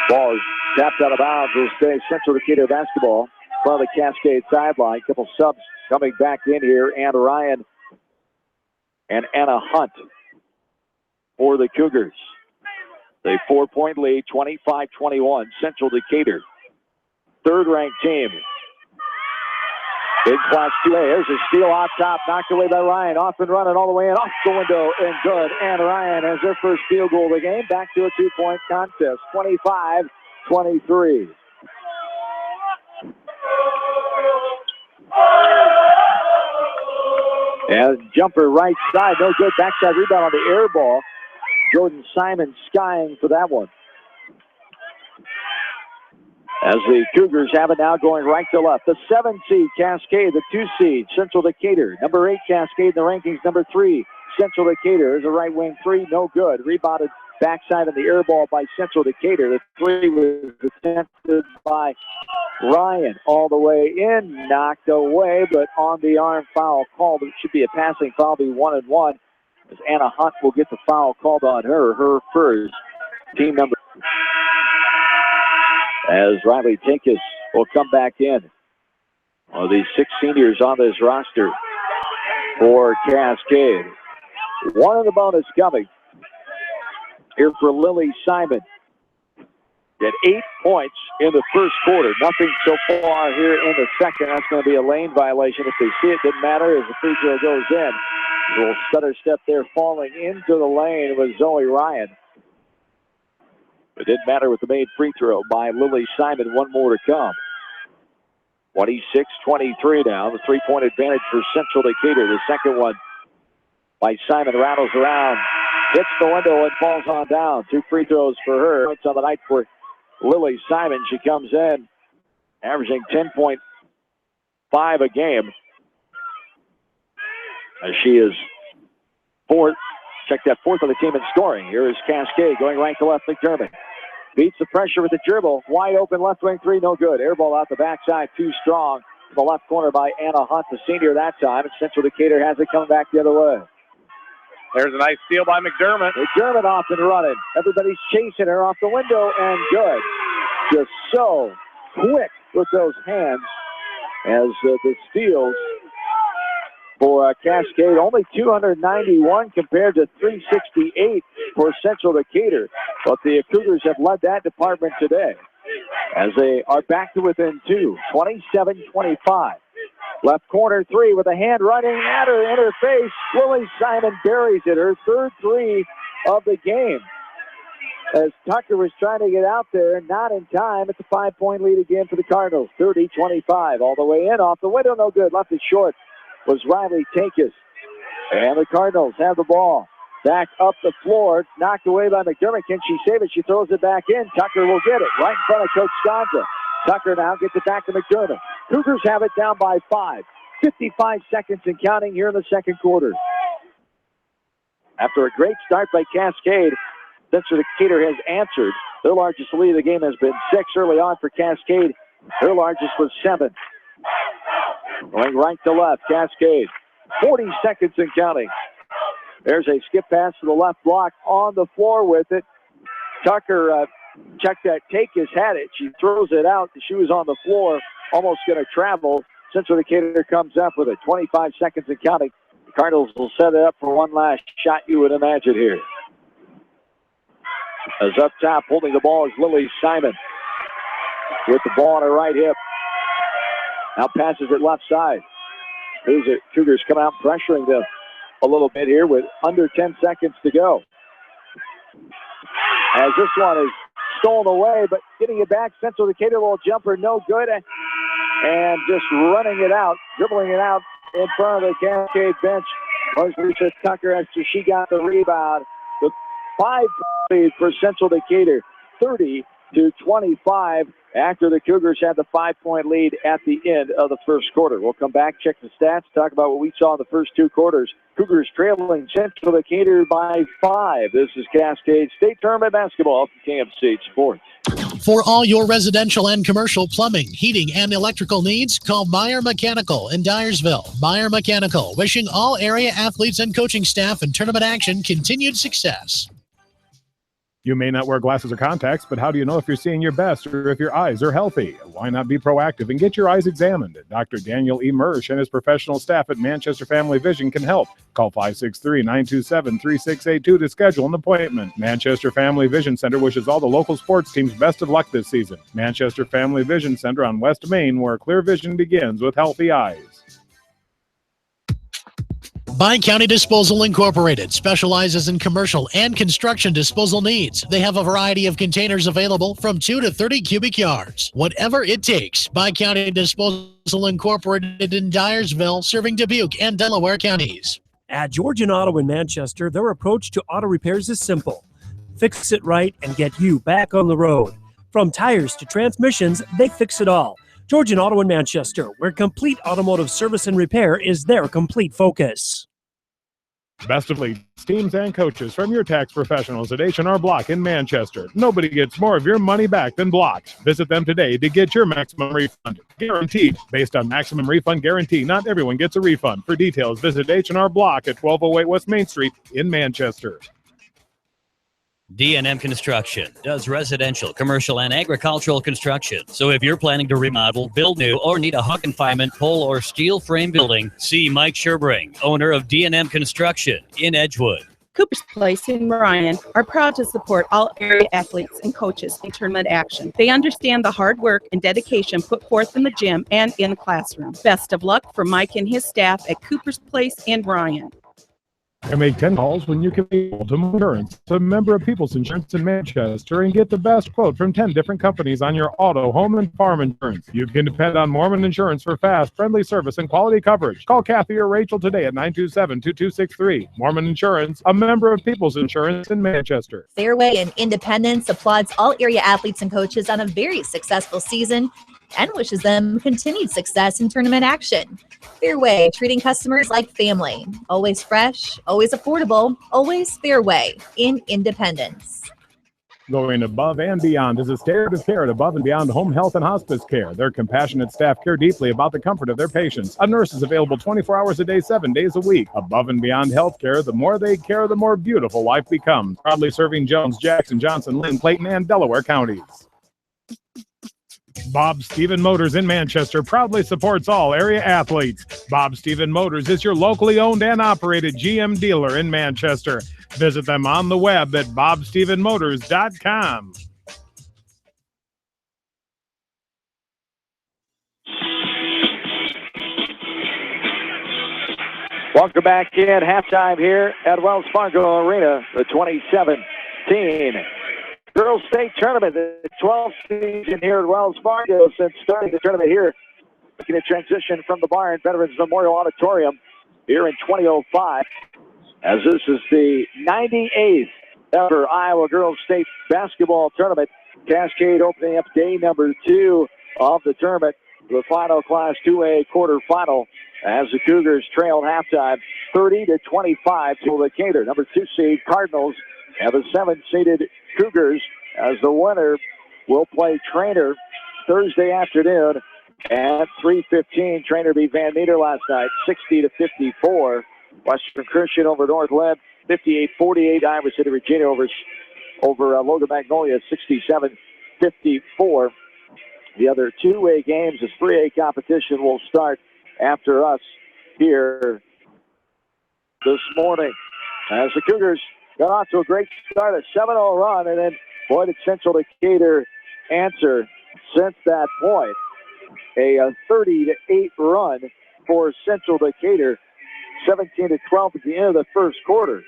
ball is tapped out of bounds. Will stay Central Decatur basketball. Front of the Cascade sideline. Couple subs coming back in here. Anna Ryan and Anna Hunt for the Cougars. A 4-point lead, 25-21. Central Decatur, third-ranked team. Big Class 2A. There's a steal off top, knocked away by Ryan. Off and running all the way in, off the window, and good. And Ryan has their first field goal of the game. Back to a 2-point contest, 25-23. And jumper right side, no good. Backside rebound on the air ball. Jordan Simon skying for that one. As the Cougars have it now going right to left. The 7 seed Cascade, the 2 seed Central Decatur. Number 8 Cascade in the rankings. Number 3 Central Decatur. There's a right wing three, no good. Rebounded backside of the air ball by Central Decatur. The 3 was attempted by Ryan all the way in, knocked away, but on the arm foul called. It should be a passing foul, be 1-1. As Anna Hunt will get the foul called on her first. Team number. As Riley Tinkus will come back in. One of these 6 seniors on this roster for Cascade. One in the bonus coming here for Lily Simon. Get 8 points in the first quarter. Nothing so far here in the second. That's going to be a lane violation. If they see it, didn't matter as the free throw goes in. A little stutter step there, falling into the lane with Zoe Ryan. It didn't matter with the made free throw by Lily Simon. One more to come. 26-23 now. The 3-point advantage for Central Decatur. The second one by Simon rattles around, hits the window and falls on down. 2 free throws for her. Points on the night for Lily Simon. She comes in averaging 10.5 a game. As she is fourth. Check that, fourth on the team in scoring. Here is Cascade going right to left. McDermott beats the pressure with the dribble. Wide open left wing three, no good. Air ball out the backside, too strong. To the left corner by Anna Hunt, the senior that time. And Central Decatur has it coming back the other way. There's a nice steal by McDermott. McDermott off and running. Everybody's chasing her off the window, and good. Just so quick with those hands as the steals for Cascade. Only 291 compared to 368 for Central Decatur. But the Cougars have led that department today as they are back to within 2, 27-25. Left corner three with a hand running at her in her face. Lily Simon buries it, her third 3 of the game. As Tucker was trying to get out there, not in time. It's a 5-point lead again for the Cardinals. 30-25. All the way in, off the window, no good. Left it short was Riley Tinkus. And the Cardinals have the ball. Back up the floor, knocked away by McDermott. Can she save it? She throws it back in. Tucker will get it right in front of Coach Sconza. Tucker now gets it back to McDermott. Cougars have it down by 5. 55 seconds and counting here in the second quarter. After a great start by Cascade, Central Decatur has answered. Their largest lead of the game has been 6 early on for Cascade. Their largest was 7. Going right to left, Cascade. 40 seconds and counting. There's a skip pass to the left block on the floor with it. Tucker checked that take, had it. She throws it out. The shoe is on the floor, almost going to travel. Central Decatur comes up with it. 25 seconds and counting. The Cardinals will set it up for one last shot, you would imagine here. As up top, holding the ball is Lily Simon with the ball on her right hip. Now passes it left side. Cougars come out pressuring them a little bit here with under 10 seconds to go. As this one is stolen away, but getting it back, Central Decatur, little jumper, no good. And just running it out, dribbling it out in front of the Cascade bench was Lisa Tucker after she got the rebound. The 5 lead for Central Decatur, 30-25, after the Cougars had the 5-point lead at the end of the first quarter. We'll come back, check the stats, talk about what we saw in the first 2 quarters. Cougars trailing Central Decatur by 5. This is Cascade State Tournament Basketball from KMC Sports. For all your residential and commercial plumbing, heating, and electrical needs, call Meyer Mechanical in Dyersville. Meyer Mechanical, wishing all area athletes and coaching staff in tournament action continued success. You may not wear glasses or contacts, but how do you know if you're seeing your best or if your eyes are healthy? Why not be proactive and get your eyes examined? Dr. Daniel E. Mersch and his professional staff at Manchester Family Vision can help. Call 563-927-3682 to schedule an appointment. Manchester Family Vision Center wishes all the local sports teams best of luck this season. Manchester Family Vision Center on West Main, where clear vision begins with healthy eyes. Bi-County Disposal Incorporated specializes in commercial and construction disposal needs. They have a variety of containers available from 2 to 30 cubic yards. Whatever it takes, Bi-County Disposal Incorporated in Dyersville, serving Dubuque and Delaware counties. At Georgian Auto in Manchester, their approach to auto repairs is simple. Fix it right and get you back on the road. From tires to transmissions, they fix it all. Georgian Auto in Manchester, where complete automotive service and repair is their complete focus. Best of leagues, teams, and coaches from your tax professionals at H&R Block in Manchester. Nobody gets more of your money back than Block. Visit them today to get your maximum refund. Guaranteed. Based on maximum refund guarantee, not everyone gets a refund. For details, visit H&R Block at 1208 West Main Street in Manchester. D&M Construction does residential, commercial, and agricultural construction. So if you're planning to remodel, build new, or need a hunk confinement, pole, or steel frame building, see Mike Sherbring, owner of D&M Construction in Edgewood. Cooper's Place in Ryan are proud to support all area athletes and coaches in tournament action. They understand the hard work and dedication put forth in the gym and in the classroom. Best of luck for Mike and his staff at Cooper's Place in Ryan. And make 10 calls when you can be able to insurance, a member of People's Insurance in Manchester, and get the best quote from 10 different companies on your auto, home, and farm insurance. You can depend on Mormon Insurance for fast, friendly service and quality coverage. Call Kathy or Rachel today at 927-2263. Mormon Insurance, a member of People's Insurance in Manchester. Fairway and Independence applauds all area athletes and coaches on a very successful season and wishes them continued success in tournament action. Fairway, treating customers like family. Always fresh, always affordable, always Fairway in Independence. Going above and beyond is a standard of care at Above and Beyond Home Health and Hospice Care. Their compassionate staff care deeply about the comfort of their patients. A nurse is available 24 hours a day, 7 days a week. Above and Beyond Healthcare, the more they care, the more beautiful life becomes. Proudly serving Jones, Jackson, Johnson, Lynn, Clayton, and Delaware counties. Bob Stephen Motors in Manchester proudly supports all area athletes. Bob Stephen Motors is your locally owned and operated GM dealer in Manchester. Visit them on the web at bobstephenmotors.com. Welcome back in halftime here at Wells Fargo Arena, the 2017 Girls State Tournament, the 12th season here at Wells Fargo since starting the tournament here. Making a transition from the Barn Veterans Memorial Auditorium here in 2005, as this is the 98th ever Iowa Girls State Basketball Tournament. Cascade opening up day number 2 of the tournament the final Class 2A quarterfinal as the Cougars trailed halftime 30-25 to Decatur. Number 2 seed Cardinals and the 7th-seeded Cougars as the winner will play Trainer Thursday afternoon at 3:15. Trainer beat Van Meter last night 60-54. Western Christian over North Lynn 58-48. Iowa City Regina over Logan Magnolia 67-54. The other 2A games, this 3A competition will start after us here this morning. As the Cougars got off to a great start, a 7-0 run, and then boy did Central Decatur answer since that point. A 30-8 run for Central Decatur, 17-12 at the end of the first quarter.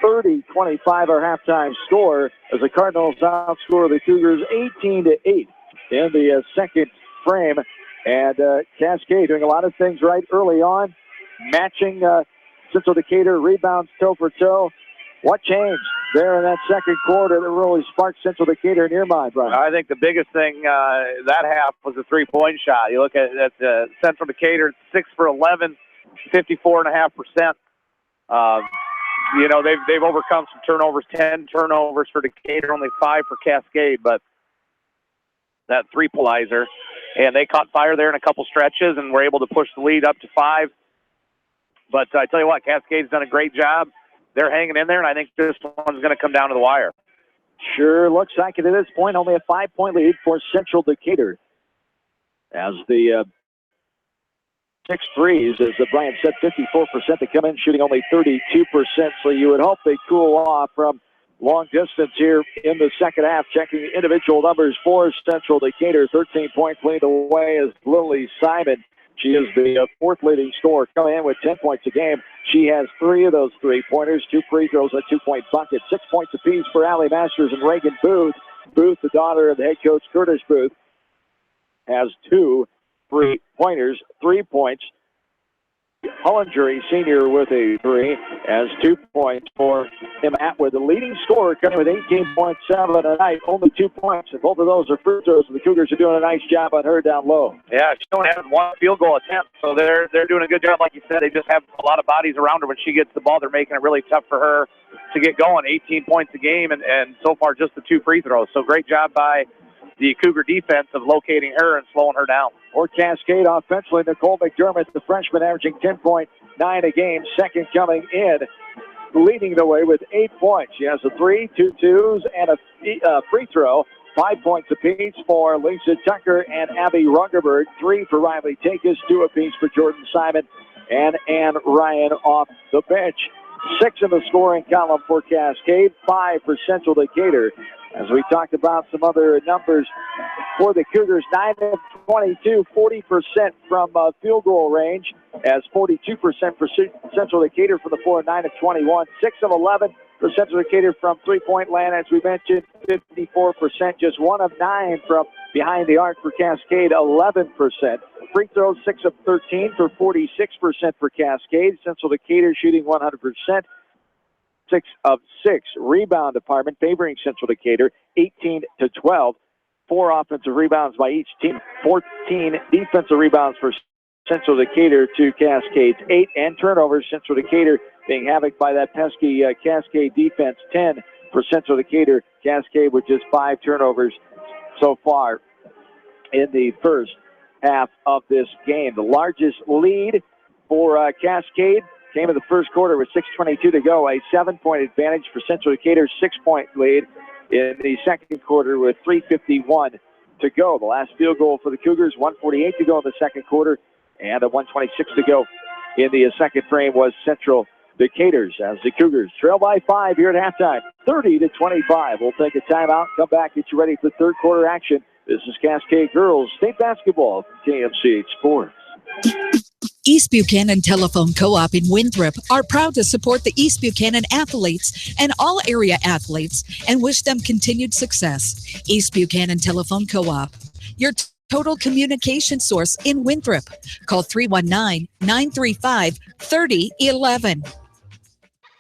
30-25 our halftime score as the Cardinals outscore the Cougars 18-8 in the second frame. And Cascade doing a lot of things right early on, matching Central Decatur rebounds toe for toe. What changed there in that second quarter that really sparked Central Decatur in your mind, Brian? I think the biggest thing that half was a three-point shot. You look at Central Decatur, 6 for 11, 54.5%. You know, they've overcome some turnovers, 10 turnovers for Decatur, only 5 for Cascade, but that three-pointer, and they caught fire there in a couple stretches and were able to push the lead up to 5. But I tell you what, Cascade's done a great job. They're hanging in there, and I think this one's going to come down to the wire. Sure looks like it at this point. Only a 5-point lead for Central Decatur. As the 6 threes, as Brian said, 54%. They come in shooting only 32%. So you would hope they cool off from long distance here in the second half. Checking individual numbers for Central Decatur. 13 points lead the way is Lily Simon. She is the 4th leading scorer, coming in with 10 points a game. She has 3 of those 3-pointers, 2 free throws, a 2-point bucket. 6 points apiece for Allie Masters and Reagan Booth. Booth, the daughter of the head coach Curtis Booth, has 2 3-pointers, 3 points. Hollinger, senior, with a 3, has 2 points for him. Atwood, the leading scorer, coming with 18.7 tonight, only 2 points. And both of those are free throws. The Cougars are doing a nice job on her down low. Yeah, she only has 1 field goal attempt, so they're doing a good job. Like you said, they just have a lot of bodies around her. When she gets the ball, they're making it really tough for her to get going. 18 points a game, and so far just the 2 free throws. So great job by the Cougar defense of locating her and slowing her down. For Cascade offensively, Nicole McDermott, the freshman, averaging 10.9 a game, second coming in, leading the way with 8 points. She has a 3, 2 twos, and a free throw. 5 points apiece for Lisa Tucker and Abby Rungerberg. 3 for Riley Takis, 2 apiece for Jordan Simon and Ann Ryan off the bench. 6 in the scoring column for Cascade, 5 for Central Decatur. As we talked about some other numbers for the Cougars, 9 of 22, 40% from field goal range, as 42% for Central Decatur from the floor, 9 of 21, 6 of 11 for Central Decatur from three-point land, as we mentioned, 54%, just 1 of 9 from behind the arc for Cascade, 11%. Free throws, 6 of 13 for 46% for Cascade. Central Decatur shooting 100%. 6 of 6 rebound department favoring Central Decatur, 18-12. 4 offensive rebounds by each team, 14 defensive rebounds for Central Decatur to Cascade's 8, and turnovers. Central Decatur being havoc by that pesky Cascade defense, 10 for Central Decatur. Cascade with just 5 turnovers so far in the first half of this game. The largest lead for Cascade came in the first quarter with 6:22 to go. A 7-point advantage for Central Decatur, 6-point lead in the second quarter with 3:51 to go. The last field goal for the Cougars, 1:48 to go in the second quarter, and a 1:26 to go in the second frame was Central Decatur's, as the Cougars trail by 5 here at halftime, 30-25. We'll take a timeout, come back, get you ready for third quarter action. This is Cascade Girls State Basketball, KMCH Sports. East Buchanan Telephone Co-op in Winthrop are proud to support the East Buchanan athletes and all area athletes and wish them continued success. East Buchanan Telephone Co-op, your total communication source in Winthrop. Call 319-935-3011.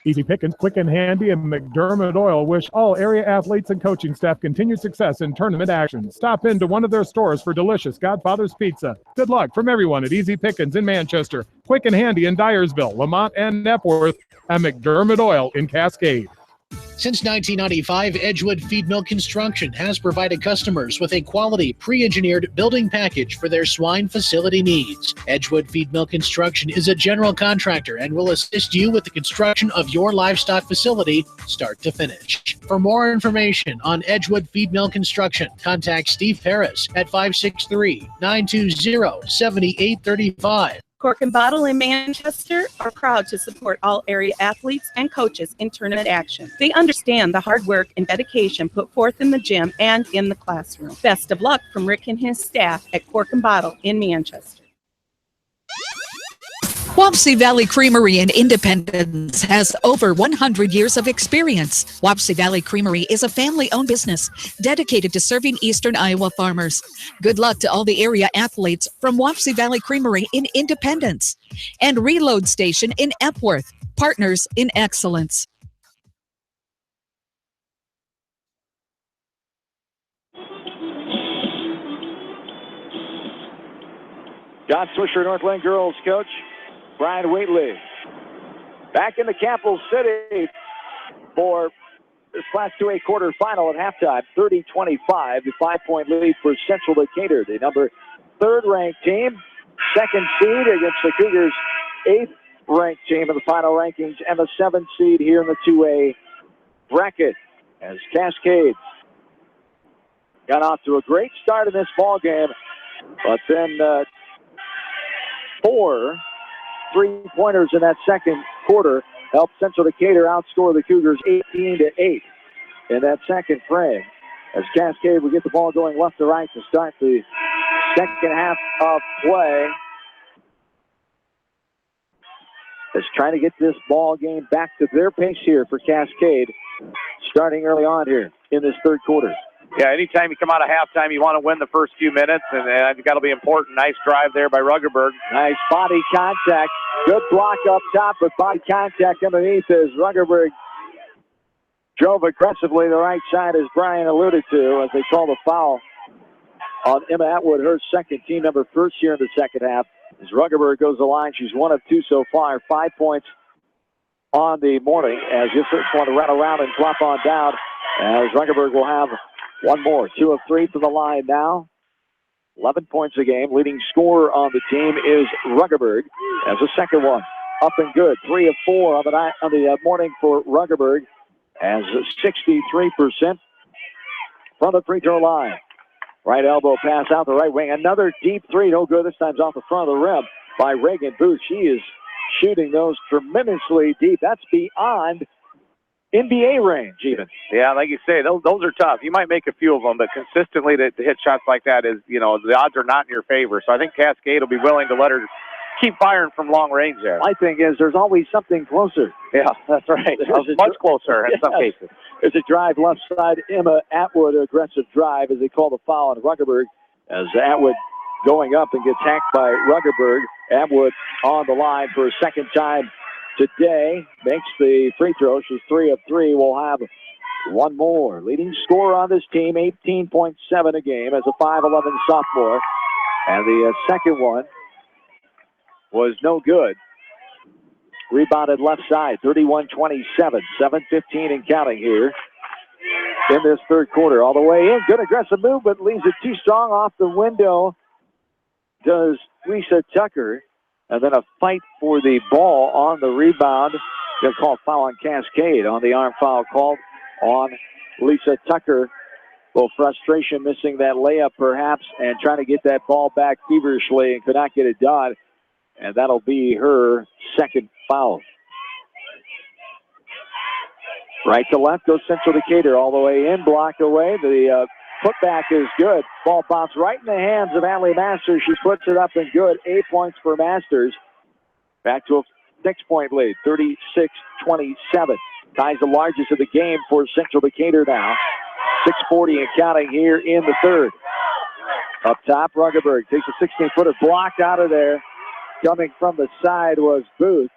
Easy Pickens, Quick and Handy, and McDermott Oil wish all area athletes and coaching staff continued success in tournament action. Stop into one of their stores for delicious Godfather's Pizza. Good luck from everyone at Easy Pickens in Manchester, Quick and Handy in Dyersville, Lamont and Epworth, and McDermott Oil in Cascade. Since 1995, Edgewood Feed Mill Construction has provided customers with a quality, pre-engineered building package for their swine facility needs. Edgewood Feed Mill Construction is a general contractor and will assist you with the construction of your livestock facility, start to finish. For more information on Edgewood Feed Mill Construction, contact Steve Harris at 563-920-7835. Cork and Bottle in Manchester are proud to support all area athletes and coaches in tournament action. They understand the hard work and dedication put forth in the gym and in the classroom. Best of luck from Rick and his staff at Cork and Bottle in Manchester. Wapsie Valley Creamery in Independence has over 100 years of experience. Wapsie Valley Creamery is a family-owned business dedicated to serving Eastern Iowa farmers. Good luck to all the area athletes from Wapsie Valley Creamery in Independence and Reload Station in Epworth, partners in excellence. John Swisher, Northland girls coach Brian Wheatley. Back in the capital city for this Class 2A quarterfinal at halftime, 30-25, the 5-point lead for Central Decatur, the number 3rd-ranked team, 2nd seed against the Cougars' 8th-ranked team in the final rankings, and the 7th seed here in the 2A bracket. As Cascade got off to a great start in this ball game, but then 4 3-pointers in that second quarter helped Central Decatur outscore the Cougars 18-8 in that second frame. As Cascade will get the ball going left to right to start the second half of play. Is trying to get this ball game back to their pace here for Cascade, starting early on here in this third quarter. Yeah, anytime you come out of halftime, you want to win the first few minutes, and it's got to be important. Nice drive there by Ruggerberg. Nice body contact. Good block up top, but body contact underneath as Ruggerberg drove aggressively to the right side, as Brian alluded to, as they call the foul on Emma Atwood, her second, team number first here in the second half. As Ruggerberg goes to the line, she's 1 of 2 so far, 5 points on the morning, as this one to run around and drop on down, as Ruggerberg will have one more. 2 of 3 from the line now. 11 points a game. Leading scorer on the team is Ruggerberg. As the second one up and good. 3 of 4 on the morning for Ruggerberg. As 63% from the free throw line. Right elbow pass out the right wing. Another deep 3. No good. This time's off the front of the rim by Reagan Booth. She is shooting those tremendously deep. That's beyond NBA range, even. Yeah, like you say, those are tough. You might make a few of them, but consistently to hit shots like that is, the odds are not in your favor. So I think Cascade will be willing to let her keep firing from long range there. My thing is there's always something closer. Yeah, that's right. Much closer in some cases. There's a drive left side. Emma Atwood, aggressive drive as they call the foul on Ruggerberg. As Atwood going up and gets hacked by Ruggerberg. Atwood on the line for a second time today, makes the free throw. She's 3 of 3. We'll have one more. Leading scorer on this team, 18.7 a game as a 5'11 sophomore. And the second one was no good. Rebounded left side, 31-27. 7:15 and counting here in this third quarter. All the way in. Good aggressive move, but leaves it too strong off the window. Does Lisa Tucker. And then a fight for the ball on the rebound. They'll call foul on Cascade. On the arm foul called on Lisa Tucker. A little frustration missing that layup perhaps and trying to get that ball back feverishly and could not get it done. And that'll be her second foul. Right to left goes Central Decatur all the way in, blocked away. The putback is good. Ball bounced right in the hands of Allie Masters. She puts it up and good. 8 points for Masters. Back to a 6-point lead, 36-27. Ties the largest of the game for Central Decatur now. 6:40 and counting here in the third. Up top, Ruggerberg takes a 16-footer, blocked out of there. Coming from the side was Booth.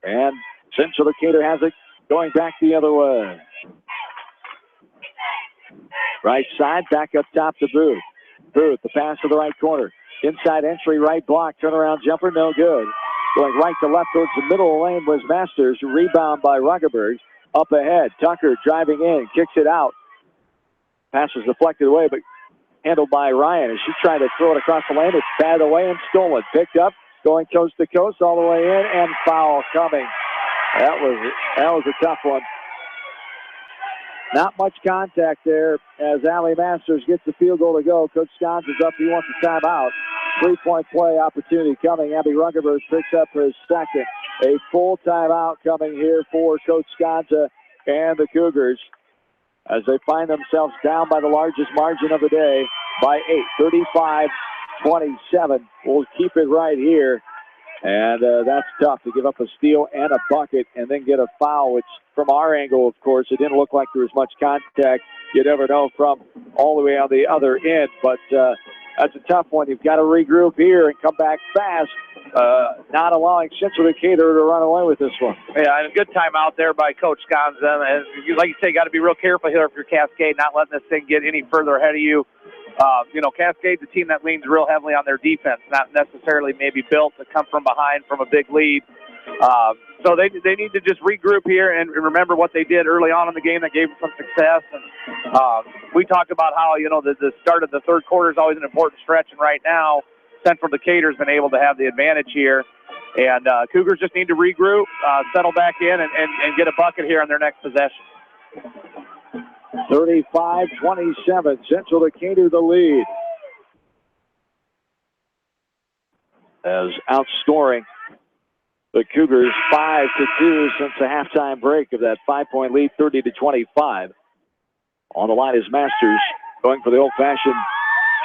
And Central Decatur has it going back the other way. Right side, back up top to Booth. Booth, the pass to the right corner. Inside entry, right block, turnaround jumper, no good. Going right to left towards the middle lane was Masters. Rebound by Ruggerberg. Up ahead, Tucker driving in, kicks it out. Pass was deflected away, but handled by Ryan as she tried to throw it across the lane. It's batted away and stolen. Picked up, going coast to coast all the way in, and foul coming. That was a tough one. Not much contact there as Allie Masters gets the field goal to go. Coach Scons is up. He wants a timeout. 3-point play opportunity coming. Abby Ruggerberg picks up her second. A full timeout coming here for Coach Sconza and the Cougars as they find themselves down by the largest margin of the day by 8, 35-27. We'll keep it right here. And that's tough to give up a steal and a bucket and then get a foul, which from our angle, of course, it didn't look like there was much contact. You never know from all the way on the other end, but that's a tough one. You've got to regroup here and come back fast, not allowing Central Decatur to run away with this one. Yeah, and a good timeout there by Coach Sconza. And like you say, you got to be real careful here if you're Cascade, not letting this thing get any further ahead of you. Cascade's a team that leans real heavily on their defense, not necessarily maybe built to come from behind from a big lead. So they need to just regroup here and remember what they did early on in the game that gave them some success. And we talked about how, the start of the third quarter is always an important stretch, and right now Central Decatur's been able to have the advantage here. And Cougars just need to regroup, settle back in, and get a bucket here on their next possession. 35-27, Central Decatur the lead. As outscoring the Cougars 5-2 since the halftime break of that 5-point lead, 30-25. On the line is Masters going for the old-fashioned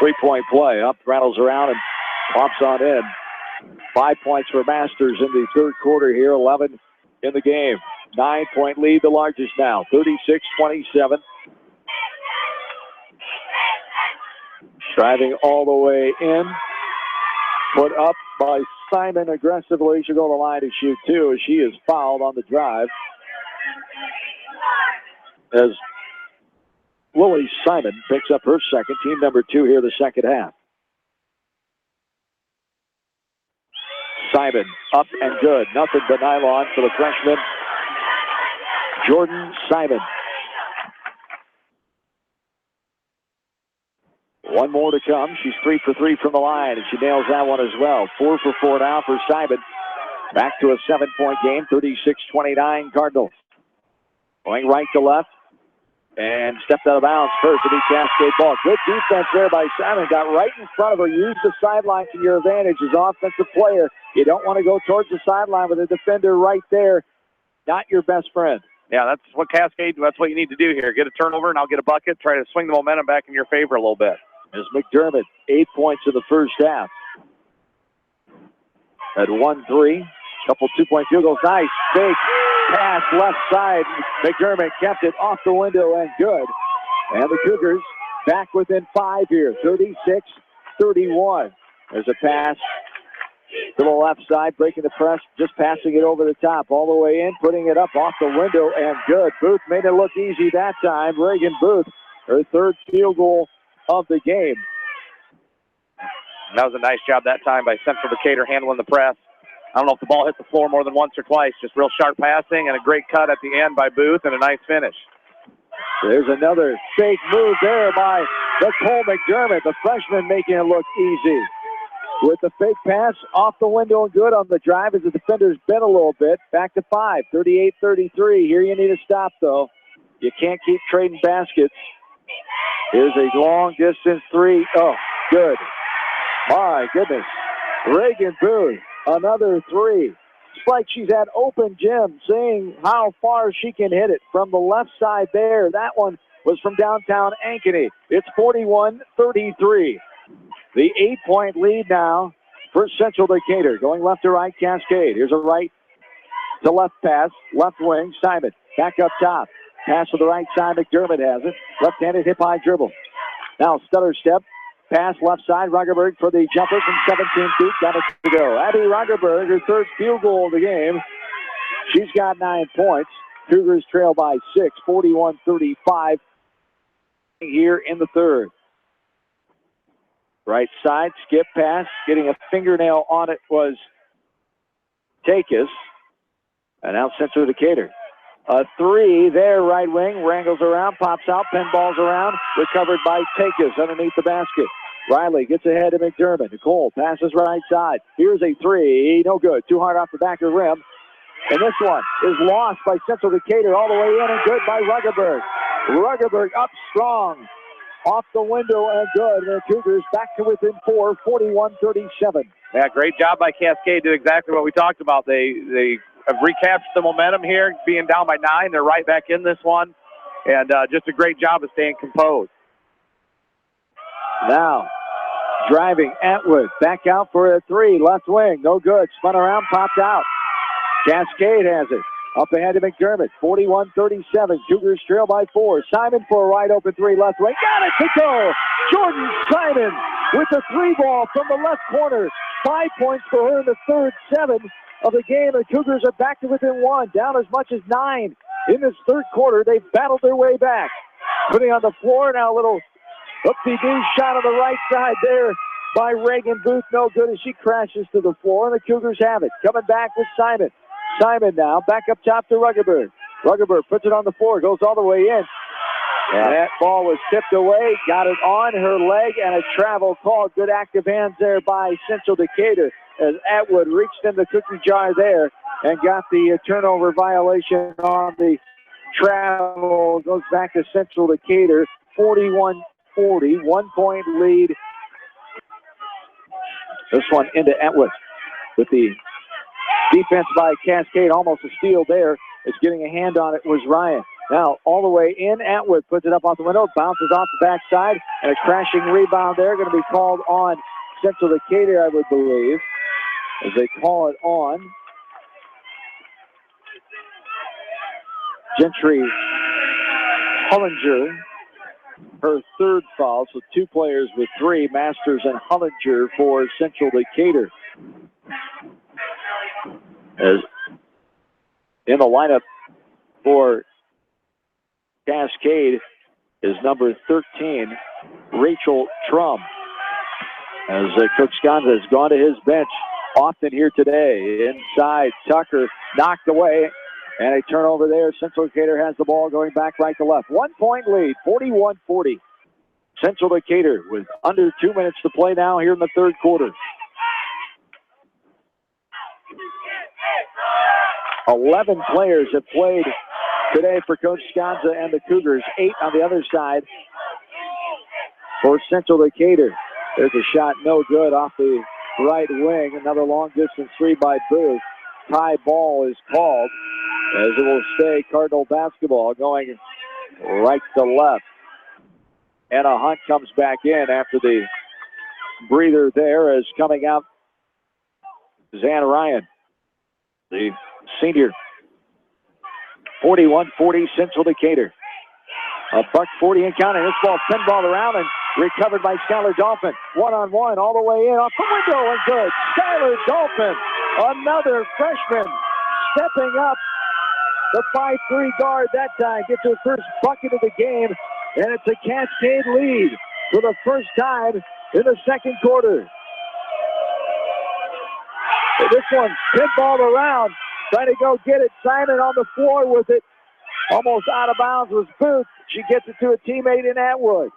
3-point play. Up, rattles around, and pops on in. 5 points for Masters in the third quarter here, 11 in the game. 9-point lead, the largest now, 36-27. Driving all the way in. Put up by Simon aggressively. She'll go to the line to shoot two as she is fouled on the drive. As Lily Simon picks up her second, team number 2 here the second half. Simon up and good. Nothing but nylon for the freshman, Jordan Simon. One more to come. She's 3 for 3 from the line, and she nails that one as well. 4 for 4 now for Simon. Back to a 7-point game, 36-29 Cardinals. Going right to left, and stepped out of bounds first to be Cascade ball. Good defense there by Simon. Got right in front of her. Use the sideline to your advantage as offensive player. You don't want to go towards the sideline with a defender right there. Not your best friend. Yeah, that's what you need to do here. Get a turnover, and I'll get a bucket. Try to swing the momentum back in your favor a little bit. As McDermott, 8 points in the first half. At 1-3, couple 2-point field goals. Nice fake pass left side. McDermott kept it off the window and good. And the Cougars back within 5 here, 36-31. There's a pass to the left side, breaking the press, just passing it over the top, all the way in, putting it up off the window and good. Booth made it look easy that time. Reagan Booth, her third field goal of the game. That was a nice job that time by Central Decatur handling the press. I don't know if the ball hit the floor more than once or twice. Just real sharp passing and a great cut at the end by Booth and a nice finish. There's another fake move there by Nicole McDermott, the freshman, making it look easy. With the fake pass off the window and good on the drive as the defenders bent a little bit. Back to 5, 38-33. Here you need to stop, though. You can't keep trading baskets. Here's a long-distance three. Oh, good. My goodness. Reagan Booth, another three. It's like she's at open gym, seeing how far she can hit it. From the left side there, that one was from downtown Ankeny. It's 41-33. The 8-point lead now for Central Decatur. Going left to right, Cascade. Here's a right to left pass. Left wing, Simon. Back up top. Pass to the right side, McDermott has it. Left-handed hip-high dribble. Now stutter step. Pass left side, Ruggerberg for the jumper from 17 feet. Got it to go. Abby Ruggerberg, her third field goal of the game. She's got 9 points. Cougars trail by 6, 41-35 here in the third. Right side, skip pass, getting a fingernail on it was Takis. And now Central Decatur. A 3 there, right wing, wrangles around, pops out, pinballs around, recovered by Takis underneath the basket. Riley gets ahead to McDermott. Nicole passes right side. Here's a 3, no good. Too hard off the back of the rim. And this one is lost by Central Decatur all the way in and good by Ruggerberg. Ruggerberg up strong. Off the window and good. The Cougars back to within 4, 41-37. Yeah, great job by Cascade. Did exactly what we talked about. They have recaptured the momentum here, being down by 9. They're right back in this one. And just a great job of staying composed. Now, driving Atwood. Back out for a 3. Left wing. No good. Spun around, popped out. Cascade has it. Up ahead to McDermott. 41-37. Cougars trail by 4. Simon for a wide open 3 left wing. Got it to go. Jordan Simon with the 3 ball from the left corner. 5 points for her in the third, 7 of the game. The Cougars are back to within 1. Down as much as 9 in this third quarter. They've battled their way back. Putting on the floor now a little oopsie-doo shot on the right side there by Reagan Booth. No good as she crashes to the floor. And the Cougars have it. Coming back with Simon. Simon now back up top to Ruggerberg. Ruggerberg puts it on the floor, goes all the way in. And that ball was tipped away, got it on her leg, and a travel call. Good active hands there by Central Decatur as Atwood reached in the cookie jar there and got the turnover violation on the travel. Goes back to Central Decatur, 41-40, 1 point lead. This one into Atwood with the defense by Cascade, almost a steal there. It's getting a hand on it was Ryan. Now all the way in, Atwood puts it up off the window, bounces off the backside, and a crashing rebound there. Going to be called on Central Decatur, I would believe, as they call it on Gentry Hollinger. Her third foul, so 2 players with 3, Masters and Hollinger for Central Decatur. As in the lineup for Cascade is number 13, Rachel Trum. As Coach Sconza has gone to his bench often here today. Inside, Tucker knocked away, and a turnover there. Central Decatur has the ball going back right to left. 1 point lead, 41-40. Central Decatur with under 2 minutes to play now here in the third quarter. 11 players have played today for Coach Sconza and the Cougars. 8 on the other side for Central Decatur. There's a shot no good off the right wing. Another long distance 3 by Booth. Tie ball is called as it will stay Cardinal basketball going right to left. Anna Hunt comes back in after the breather there as coming out Zan Ryan, the senior. 41-40 Central Decatur. A $140 and counting. This ball pinballed around and recovered by Skylar Dolphin. 1-on-1 all the way in off the window and good. Skylar Dolphin, another freshman, stepping up. The 5'3" guard that time gets her first bucket of the game, and it's a Cascade lead for the first time in the second quarter. This one pinballed around, trying to go get it. Simon on the floor with it. Almost out of bounds was Booth. She gets it to a teammate in Atwood.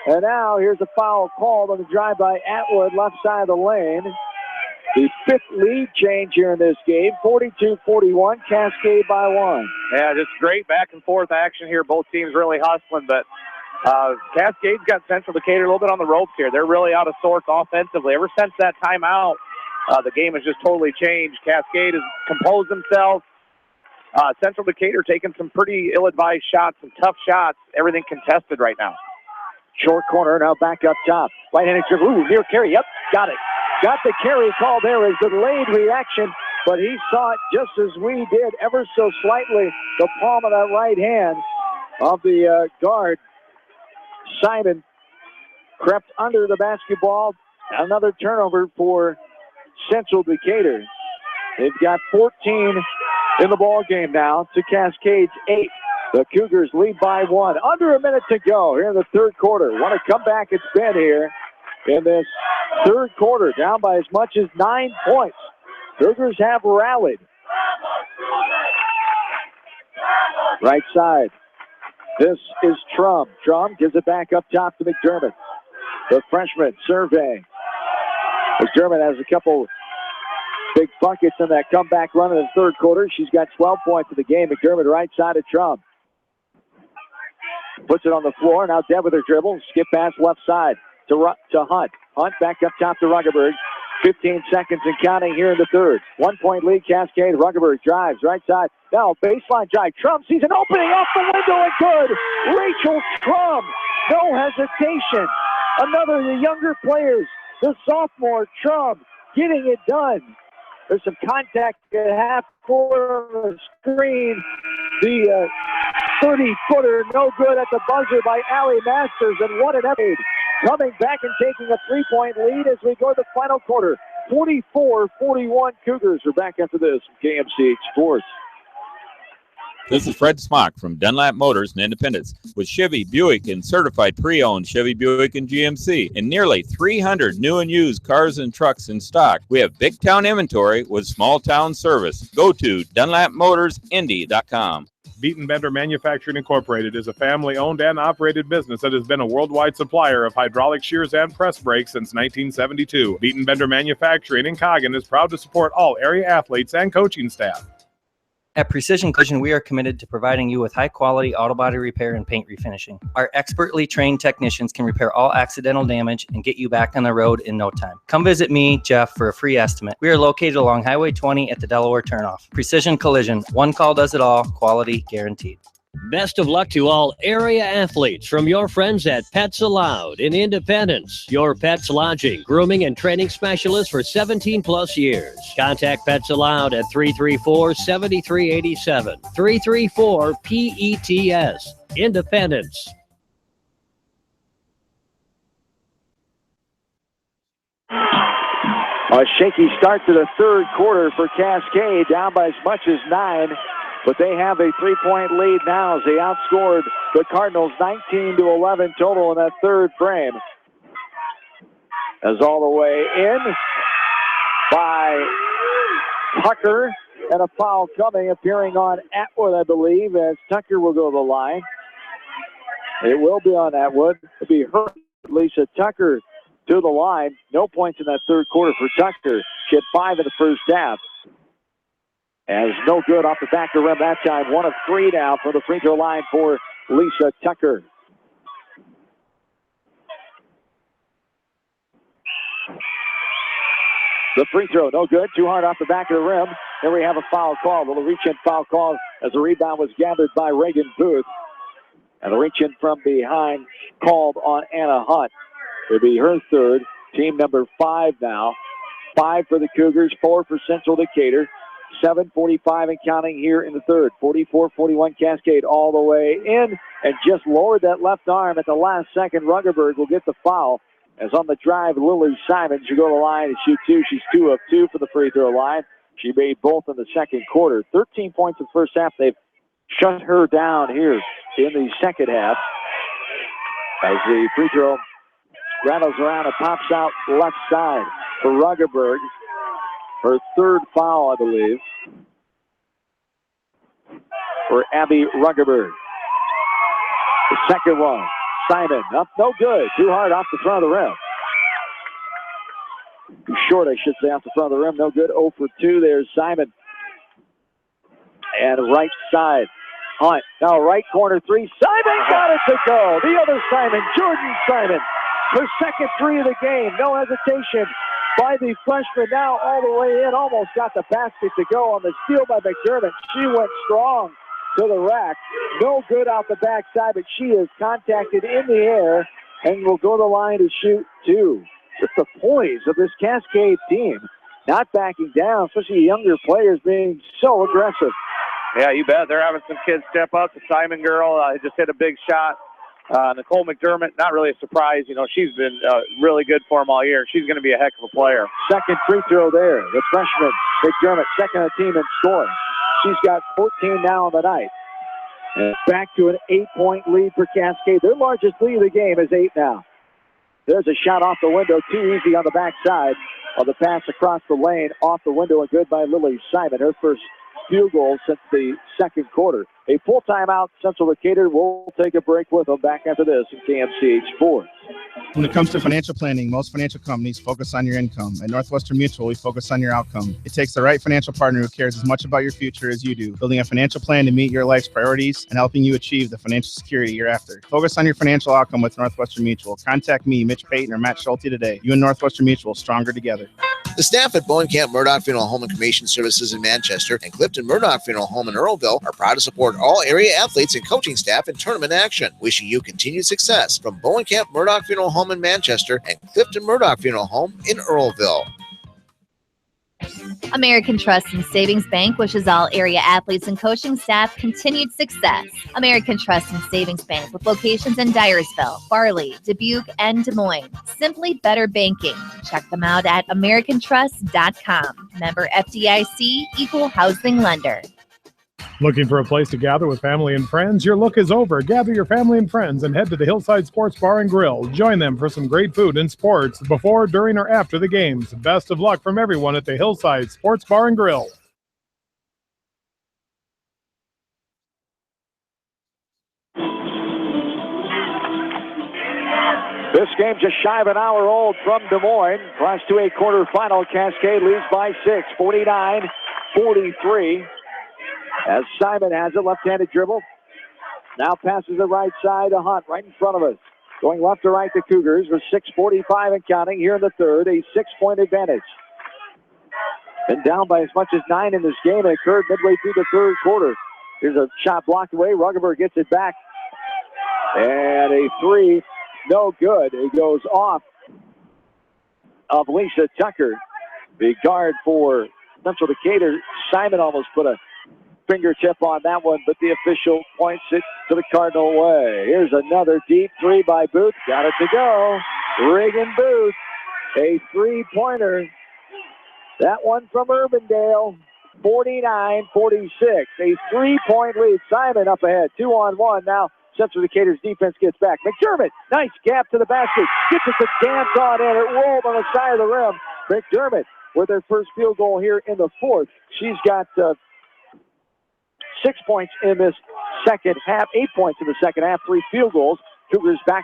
And now here's a foul called on the drive by Atwood, left side of the lane. The 5th lead change here in this game, 42-41, Cascade by 1. Yeah, just great back and forth action here. Both teams really hustling, but Cascade's got Central Decatur a little bit on the ropes here. They're really out of sorts offensively. Ever since that timeout, the game has just totally changed. Cascade has composed themselves. Central Decatur taking some pretty ill-advised shots, some tough shots. Everything contested right now. Short corner, now back up top. Right-handed dribble, ooh, near carry, yep, got it. Got the carry call there as delayed reaction, but he saw it just as we did, ever so slightly, the palm of that right hand of the guard. Simon crept under the basketball. Another turnover for Central Decatur. They've got 14 in the ball game now to Cascade's 8. The Cougars lead by 1. Under a minute to go here in the third quarter. What a comeback it's been here in this third quarter. Down by as much as 9 points. Cougars have rallied. Right side. This is Trum. Trum gives it back up top to McDermott. The freshman surveying. McDermott has a couple big buckets in that comeback run in the third quarter. She's got 12 points in the game. McDermott right side of Trum. Puts it on the floor. Now Deb with her dribble. Skip pass left side to Hunt. Hunt back up top to Ruggerberg. 15 seconds and counting here in the third. 1 point lead, Cascade. Ruggerberg drives right side. Now baseline drive. Trum sees an opening off the window and good. Rachel Trum. No hesitation. Another of the younger players. The sophomore Trum getting it done. There's some contact at half court on the screen. The 30-footer no good at the buzzer by Allie Masters, and what an effort. Coming back and taking a 3-point lead as we go to the final quarter. 44-41 Cougars are back after this from KMCH Sports. This is Fred Smock from Dunlap Motors in Independence with Chevy, Buick, and certified pre-owned Chevy, Buick, and GMC, and nearly 300 new and used cars and trucks in stock. We have big town inventory with small town service. Go to DunlapMotorsIndy.com. Beaton Bender Manufacturing Incorporated is a family-owned and operated business that has been a worldwide supplier of hydraulic shears and press brakes since 1972. Beaton Bender Manufacturing in Coggin is proud to support all area athletes and coaching staff. At Precision Collision, we are committed to providing you with high-quality auto body repair and paint refinishing. Our expertly trained technicians can repair all accidental damage and get you back on the road in no time. Come visit me, Jeff, for a free estimate. We are located along Highway 20 at the Delaware Turnoff. Precision Collision, one call does it all, quality guaranteed. Best of luck to all area athletes from your friends at Pets Allowed in Independence. Your pet's lodging, grooming, and training specialist for 17-plus years. Contact Pets Allowed at 334-7387. 334-PETS. Independence. A shaky start to the third quarter for Cascade, down by as much as 9. But they have a 3-point lead now as they outscored the Cardinals 19-11 total in that third frame. As all the way in by Tucker, and a foul coming, appearing on Atwood, I believe, as Tucker will go to the line. It will be on Atwood. It'll be her, Lisa Tucker, to the line. No points in that third quarter for Tucker. She had 5 in the first half. As no good off the back of the rim that time. 1 of 3 now for the free throw line for Lisa Tucker. The free throw, no good. Too hard off the back of the rim. Here we have a foul call. A little reach-in foul call as the rebound was gathered by Reagan Booth. And a reach-in from behind called on Anna Hunt. It'll be her third. Team number 5 now. 5 for the Cougars, 4 for Central Decatur. 7:45 and counting here in the third. 44-41 Cascade all the way in, and just lowered that left arm at the last second. Ruggerberg will get the foul. As on the drive, Lily Simon should go to the line and shoot 2. She's 2 of 2 for the free throw line. She made both in the second quarter. 13 points in the first half. They've shut her down here in the second half. As the free throw rattles around and pops out left side for Ruggerberg. Her third foul, I believe, for Abby Ruggerberg. The second one, Simon, up no good. Too hard off the front of the rim. Too short, I should say, off the front of the rim. No good. 0 for 2. There's Simon. And right side, Hunt. Now right corner 3. Simon got it to go. The other Simon, Jordan Simon. Her second 3 of the game. No hesitation by the freshman, now all the way in, almost got the basket to go on the steal by McDermott. She went strong to the rack. No good out the backside, but she is contacted in the air and will go to the line to shoot 2. Just the poise of this Cascade team, not backing down, especially younger players being so aggressive. Yeah, you bet. They're having some kids step up. The Simon girl just hit a big shot. Nicole McDermott, not really a surprise. You know, she's been really good for them all year. She's going to be a heck of a player. Second free throw there. The freshman, McDermott, second on the team in scoring. She's got 14 now on the night. And back to an 8-point lead for Cascade. Their largest lead of the game is 8 now. There's a shot off the window, too easy on the backside of the pass across the lane, off the window, and good by Lily Simon. Her first field goal since the second quarter. A full timeout. Central Decatur will take a break with them back after this in KMCH Sports. When it comes to financial planning, most financial companies focus on your income. At Northwestern Mutual, we focus on your outcome. It takes the right financial partner who cares as much about your future as you do, building a financial plan to meet your life's priorities and helping you achieve the financial security you're after. Focus on your financial outcome with Northwestern Mutual. Contact me, Mitch Payton, or Matt Schulte today. You and Northwestern Mutual, stronger together. The staff at Bowenkamp Murdoch Funeral Home and Cremation Services in Manchester and Clifton Murdoch Funeral Home in Earlville are proud to support all area athletes and coaching staff in tournament action. Wishing you continued success from Bowenkamp Murdoch Funeral Home in Manchester and Clifton Murdoch Funeral Home in Earlville. American Trust and Savings Bank wishes all area athletes and coaching staff continued success. American Trust and Savings Bank with locations in Dyersville, Farley, Dubuque, and Des Moines. Simply better banking. Check them out at americantrust.com. Member FDIC, equal housing lender. Looking for a place to gather with family and friends? Your look is over. Gather your family and friends and head to the Hillside Sports Bar and Grill. Join them for some great food and sports before, during, or after the games. Best of luck from everyone at the Hillside Sports Bar and Grill. This game just shy of an hour old from Des Moines. Class 2A quarterfinal. Cascade leads by 6, 49-43. As Simon has a left-handed dribble. Now passes the right side to Hunt right in front of us. Going left to right, the Cougars with 6:45 and counting here in the third. A 6-point advantage. Been down by as much as 9 in this game. It occurred midway through the third quarter. Here's a shot blocked away. Ruggenberg gets it back. And a three, no good. It goes off of Lisa Tucker. The guard for Central Decatur. Simon almost put a fingertip on that one, but the official points it to the Cardinal way. Here's another deep three by Booth. Got it to go. Reagan Booth, a three-pointer. That one from Urbandale, 49-46. A three-point lead. Simon up ahead, 2-on-1. Now Central Decatur's defense gets back. McDermott, nice gap to the basket. Gets it to dance on in. It rolled on the side of the rim. McDermott with her first field goal here in the fourth. She's got 6 points in this second half, 8 points in the second half, 3 field goals. Cougars back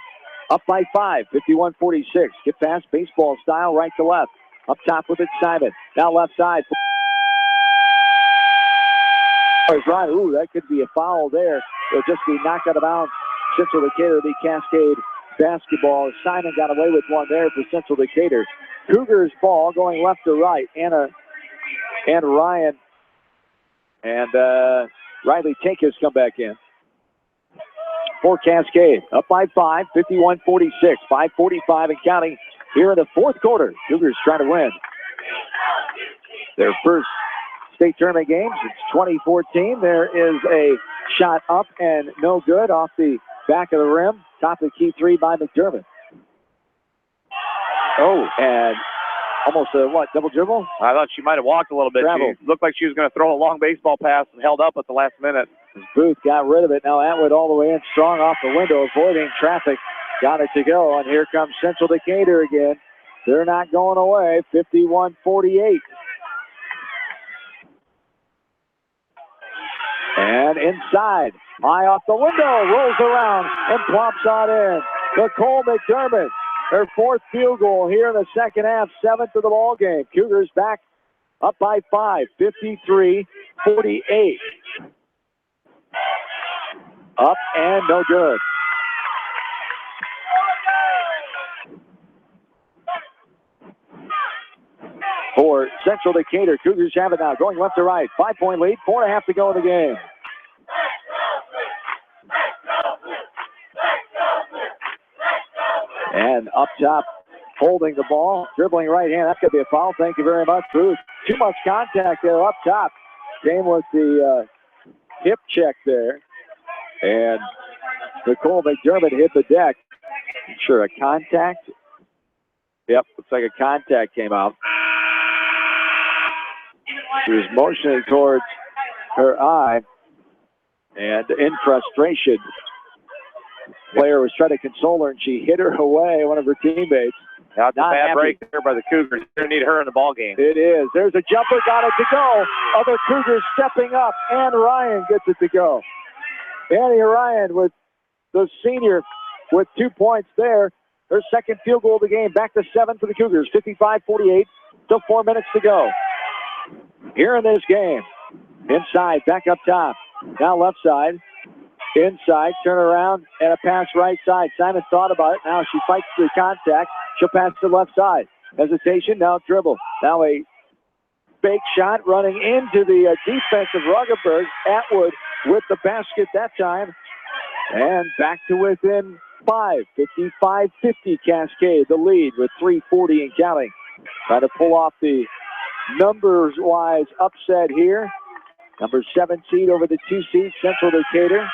up by 5, 51-46. Get past baseball style, right to left. Up top with it, Simon. Now left side. Right. Ooh, that could be a foul there. It'll just be knocked out of bounds. Central Decatur, the Cascade basketball. Simon got away with one there for Central Decatur. Cougars ball going left to right. Anna and Ryan and Riley Tankis come back in for Cascade. Up by 5, 51-46. 5:45 and counting here in the fourth quarter. Cougars trying to win their first state tournament game since 2014. There is a shot up and no good off the back of the rim. Top of the key three by McDermott. Oh, and almost a double dribble? I thought she might have walked a little bit. Travel. She looked like she was going to throw a long baseball pass and held up at the last minute. Booth got rid of it. Now Atwood all the way in strong off the window, avoiding traffic. Got it to go, and here comes Central Decatur again. They're not going away, 51-48. And inside, high off the window, rolls around and plops on in. Nicole McDermott, her fourth field goal here in the second half, 7th of the ball game. Cougars back up by 5, 53-48. Up and no good. For Central Decatur, Cougars have it now, going left to right. 5-point lead, 4.5 to go in the game. And up top, holding the ball, dribbling right hand. That's going to be a foul. Thank you very much, Booth. Too much contact there up top. Came with the hip check there. And Nicole McDermott hit the deck. Sure, a contact. Yep, looks like a contact came out. She was motioning towards her eye, and in frustration, the player was trying to console her, and she hit her away, one of her teammates. That's a bad break there by the Cougars. They're going to need her in the ball game. It is. There's a jumper, got it to go. Other Cougars stepping up, and Ryan gets it to go. Annie Ryan with the senior with 2 points there. Her second field goal of the game. Back to 7 for the Cougars. 55-48. Still 4 minutes to go. Here in this game. Inside, back up top. Now left side. Inside, turn around, and a pass right side. Simon thought about it. Now she fights the contact. She'll pass to the left side. Hesitation, now dribble. Now a fake shot running into the defense of Ruggenberg. Atwood with the basket that time. And back to within 5. 55-50 Cascade, the lead with 3:40 and counting. Trying to pull off the numbers-wise upset here. Number 7 seed over the 2 seed, Central Decatur.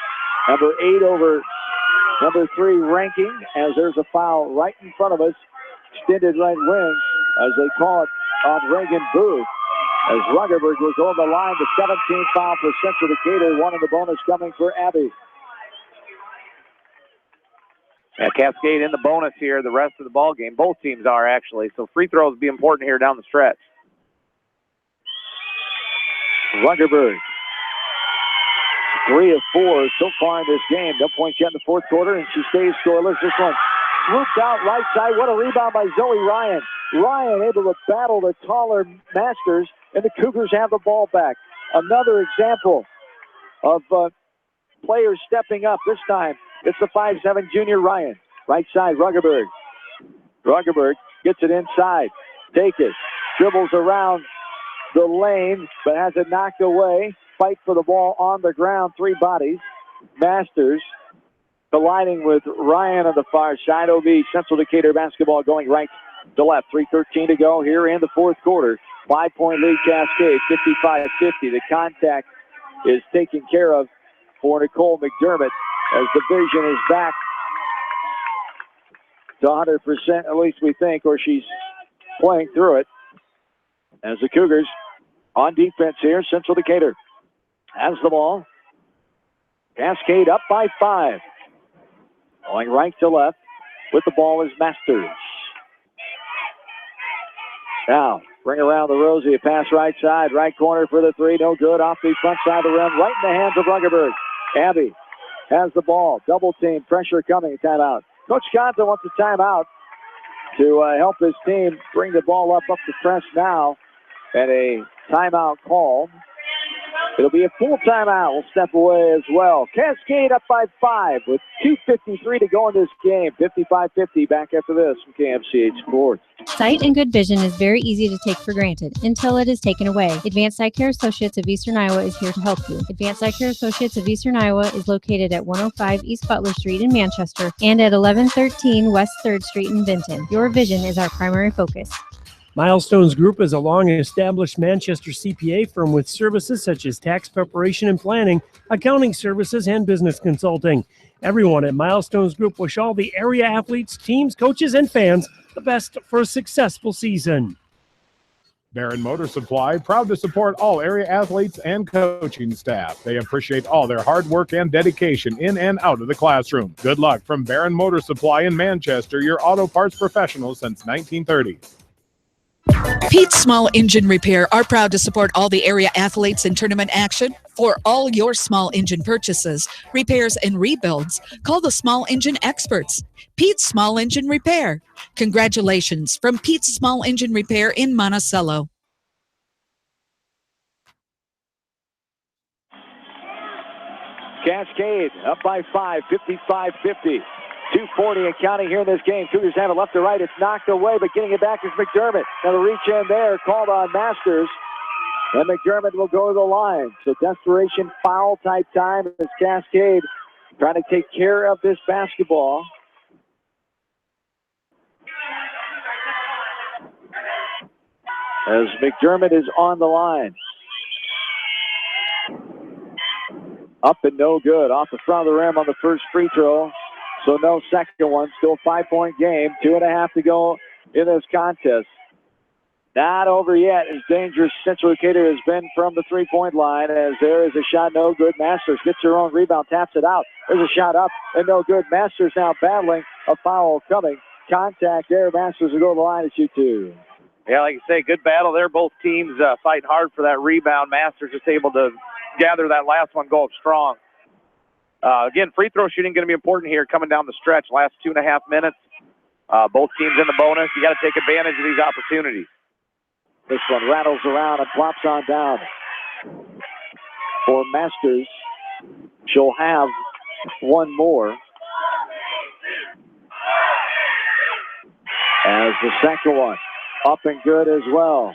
Number 8 over number 3 ranking, as there's a foul right in front of us. Extended right wing, as they call it, on Reagan Booth. As Ruggenberg was on the line, the 17th foul for Central Decatur. One in the bonus coming for Abby. Yeah, Cascade in the bonus here the rest of the ball game. Both teams are, actually. So free throws will be important here down the stretch. Ruggenberg, 3 of 4 so far in this game. No points yet in the fourth quarter, and she stays scoreless. This one swooped out right side. What a rebound by Zoe Ryan. Ryan able to battle the taller Masters, and the Cougars have the ball back. Another example of players stepping up. This time, it's the 5'7" junior Ryan. Right side, Ruggenberg. Ruggenberg gets it inside. Take it. Dribbles around the lane, but has it knocked away. Fight for the ball on the ground. 3 bodies. Masters colliding with Ryan on the far side. It'll be Central Decatur basketball going right to left. 3:13 to go here in the fourth quarter. 5-point lead Cascade, 55-50. The contact is taken care of for Nicole McDermott as the vision is back to 100%, at least we think, or she's playing through it. As the Cougars on defense here, Central Decatur has the ball. Cascade up by 5. Going right to left with the ball is Masters. Now, bring around the Rosie, a pass right side, right corner for the 3, no good, off the front side of the rim, right in the hands of Ruggenberg. Abby has the ball, double team, pressure coming, timeout. Coach Gonza wants a timeout to help his team bring the ball up the press now, and a timeout call. It'll be a full timeout. We'll step away as well. Cascade up by 5 with 2:53 to go in this game. 55-50 back after this from KMCH Sports. Sight and good vision is very easy to take for granted until it is taken away. Advanced Eye Care Associates of Eastern Iowa is here to help you. Advanced Eye Care Associates of Eastern Iowa is located at 105 East Butler Street in Manchester and at 1113 West 3rd Street in Vinton. Your vision is our primary focus. Milestones Group is a long-established Manchester CPA firm with services such as tax preparation and planning, accounting services, and business consulting. Everyone at Milestones Group wish all the area athletes, teams, coaches, and fans the best for a successful season. Barron Motor Supply, proud to support all area athletes and coaching staff. They appreciate all their hard work and dedication in and out of the classroom. Good luck from Barron Motor Supply in Manchester, your auto parts professional since 1930. Pete's Small Engine Repair are proud to support all the area athletes in tournament action. For all your small engine purchases, repairs, and rebuilds, call the Small Engine Experts. Pete's Small Engine Repair. Congratulations from Pete's Small Engine Repair in Monticello. Cascade up by 5, 55-50. 2:40 and counting here in this game. Cougars have it left to right. It's knocked away, but getting it back is McDermott. Now the reach in there called on Masters, and McDermott will go to the line. So desperation foul type time as Cascade trying to take care of this basketball. As McDermott is on the line. Up and no good. Off the front of the rim on the first free throw. So no second one. Still 5-point game. 2.5 to go in this contest. Not over yet as dangerous Central Decatur has been from the three-point line, as there is a shot no good. Masters gets her own rebound, taps it out. There's a shot up and no good. Masters now battling a foul coming. Contact there. Masters will go to the line to shoot two. Yeah, like you say, good battle there. Both teams fighting hard for that rebound. Masters just able to gather that last one, go up strong. Again, free throw shooting going to be important here coming down the stretch. Last 2.5 minutes. Both teams in the bonus. You got to take advantage of these opportunities. This one rattles around and plops on down for Masters. She'll have one more. As the second one up and good as well.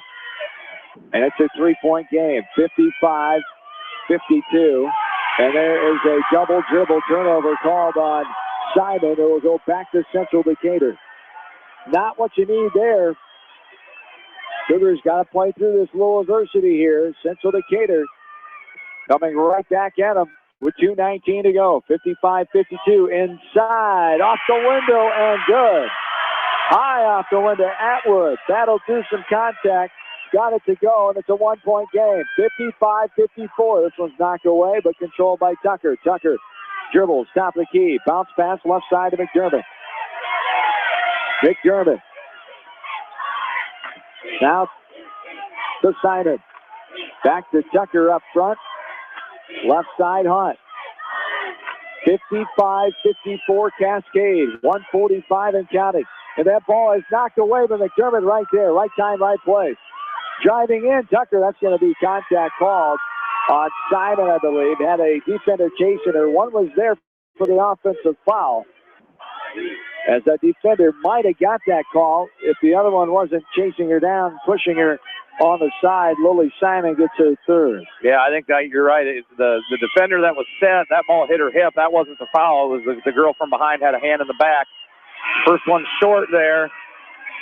And it's a three-point game, 55-52. And there is a double dribble turnover called on Simon. It will go back to Central Decatur. Not what you need there. Cougars got to play through this little adversity here. Central Decatur coming right back at them with 2:19 to go. 55-52 inside, off the window and good. High off the window, Atwood battled through some contact, got it to go, and it's a 1-point game. 55-54. This one's knocked away, but controlled by Tucker. Tucker dribbles, top of the key, bounce pass left side to McDermott. McDermott. Now to Simon. Back to Tucker up front. Left side Hunt. 55-54 Cascade. 1:45 and counting. And that ball is knocked away by McDermott right there. Right time, right place. Driving in, Tucker. That's going to be contact called on Simon, I believe. Had a defender chasing her. One was there for the offensive foul. As that defender might have got that call if the other one wasn't chasing her down, pushing her on the side. Lily Simon gets her third. Yeah, I think that you're right. The defender that was set, that ball hit her hip. That wasn't the foul. It was the girl from behind had a hand in the back. First one short there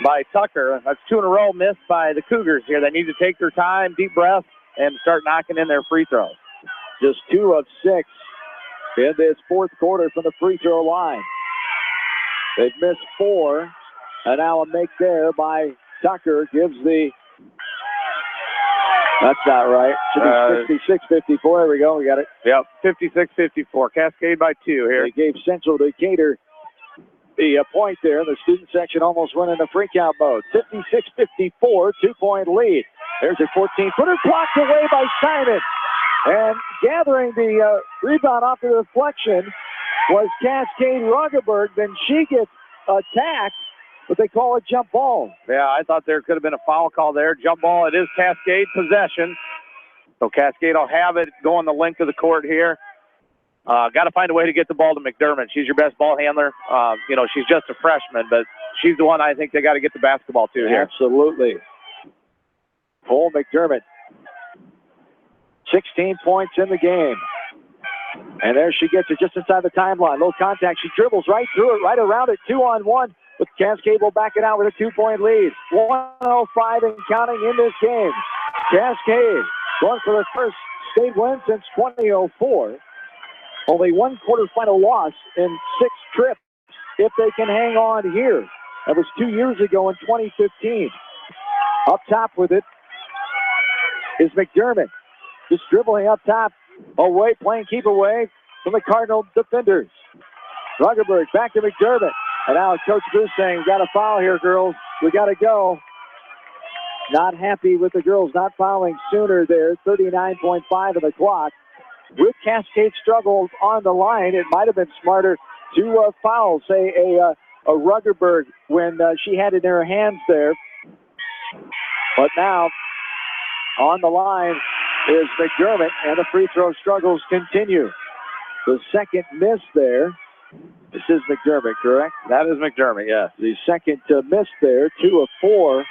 by Tucker. That's 2 in a row missed by the Cougars here. They need to take their time, deep breath, and start knocking in their free throws. Just 2 of 6 in this fourth quarter from the free throw line. They've missed 4, and now a make there by Tucker gives the... That's not right. Should be 56-54. There we go. We got it. Yep, 56-54. Cascade by 2 here. They gave Central Decatur the point there. The student section almost went into freak-out mode. 56-54, 2-point lead. There's a 14-footer blocked away by Simon. And gathering the rebound off the deflection was Cascade Ruggeberg. Then she gets attacked, but they call it jump ball. Yeah, I thought there could have been a foul call there. Jump ball, it is Cascade possession. So Cascade will have it going the length of the court here. Got to find a way to get the ball to McDermott. She's your best ball handler. She's just a freshman, but she's the one I think they got to get the basketball to here. Absolutely. Cole McDermott, 16 points in the game. And there she gets it just inside the timeline. Low contact. She dribbles right through it, right around it. 2-on-1. But Cascade will back it out with a 2-point lead. 1:05 and counting in this game. Cascade going for the first state win since 2004. Only one quarterfinal loss in 6 trips if they can hang on here. That was 2 years ago in 2015. Up top with it is McDermott. Just dribbling up top. Away, playing keep away from the Cardinal defenders. Ruggeberg back to McDermott. And now Coach Booth saying, we got a foul here, girls. We got to go. Not happy with the girls not fouling sooner there. 39.5 of the clock. With Cascade struggles on the line, it might have been smarter to foul, say, a Ruggeberg when she had it in her hands there. But now, on the line is McDermott, and the free throw struggles continue. The second miss there. This is McDermott, correct? That is McDermott, yes. The second miss there, 2 of 4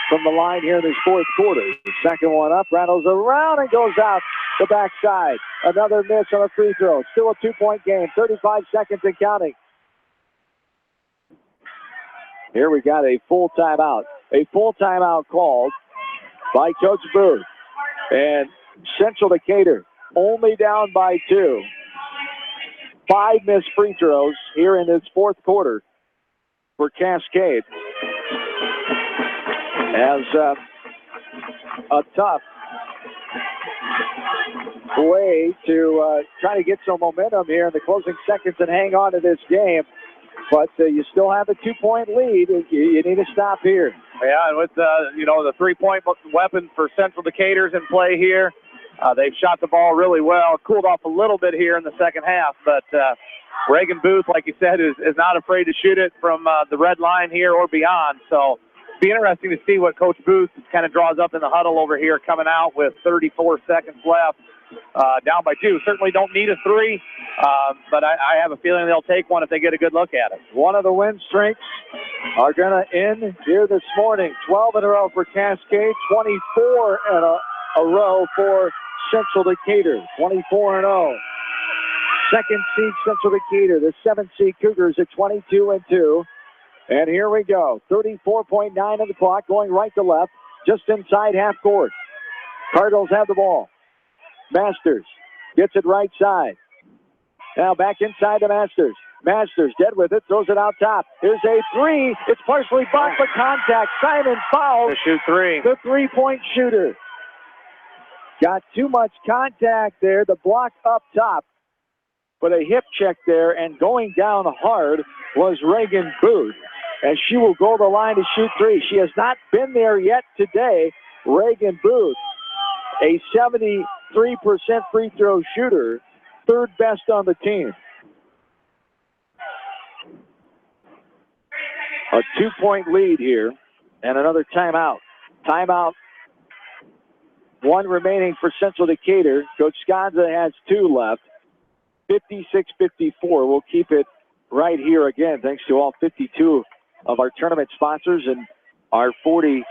from the line here in this fourth quarter. The second one up, rattles around and goes out the backside. Another miss on a free throw. Still a 2-point game, 35 seconds and counting. Here we got a full timeout. A full timeout called by Coach Booth. And Central Decatur only down by 2. 5 missed free throws here in this fourth quarter for Cascade. As a tough way to try to get some momentum here in the closing seconds and hang on to this game. But you still have a 2-point lead. You need to stop here. Yeah, and with the 3-point weapon for Central Decatur's in play here, they've shot the ball really well. Cooled off a little bit here in the second half, but Reagan Booth, like you said, is not afraid to shoot it from the red line here or beyond. So it'll be interesting to see what Coach Booth kind of draws up in the huddle over here, coming out with 34 seconds left. Down by 2. Certainly don't need a 3, but I have a feeling they'll take one if they get a good look at it. One of the win streaks are going to end here this morning. 12 in a row for Cascade, 24 in a row for Central Decatur. 24-0. Second seed Central Decatur. The 7th seed Cougars at 22-2. And here we go. 34.9 of the clock, going right to left, just inside half court. Cardinals have the ball. Masters gets it right side. Now back inside to Masters. Masters dead with it, throws it out top. Here's a 3. It's partially blocked, but contact. Simon fouls. Shoot 3. The 3-point shooter. Got too much contact there. The block up top. But a hip check there, and going down hard was Reagan Booth. And she will go to the line to shoot 3. She has not been there yet today. Reagan Booth, a 73% free throw shooter, 3rd best on the team. A 2-point lead here, and another timeout. Timeout. 1 remaining for Central Decatur. Coach Sconza has 2 left. 56-54. We'll keep it right here again, thanks to all 52 of our tournament sponsors and our 40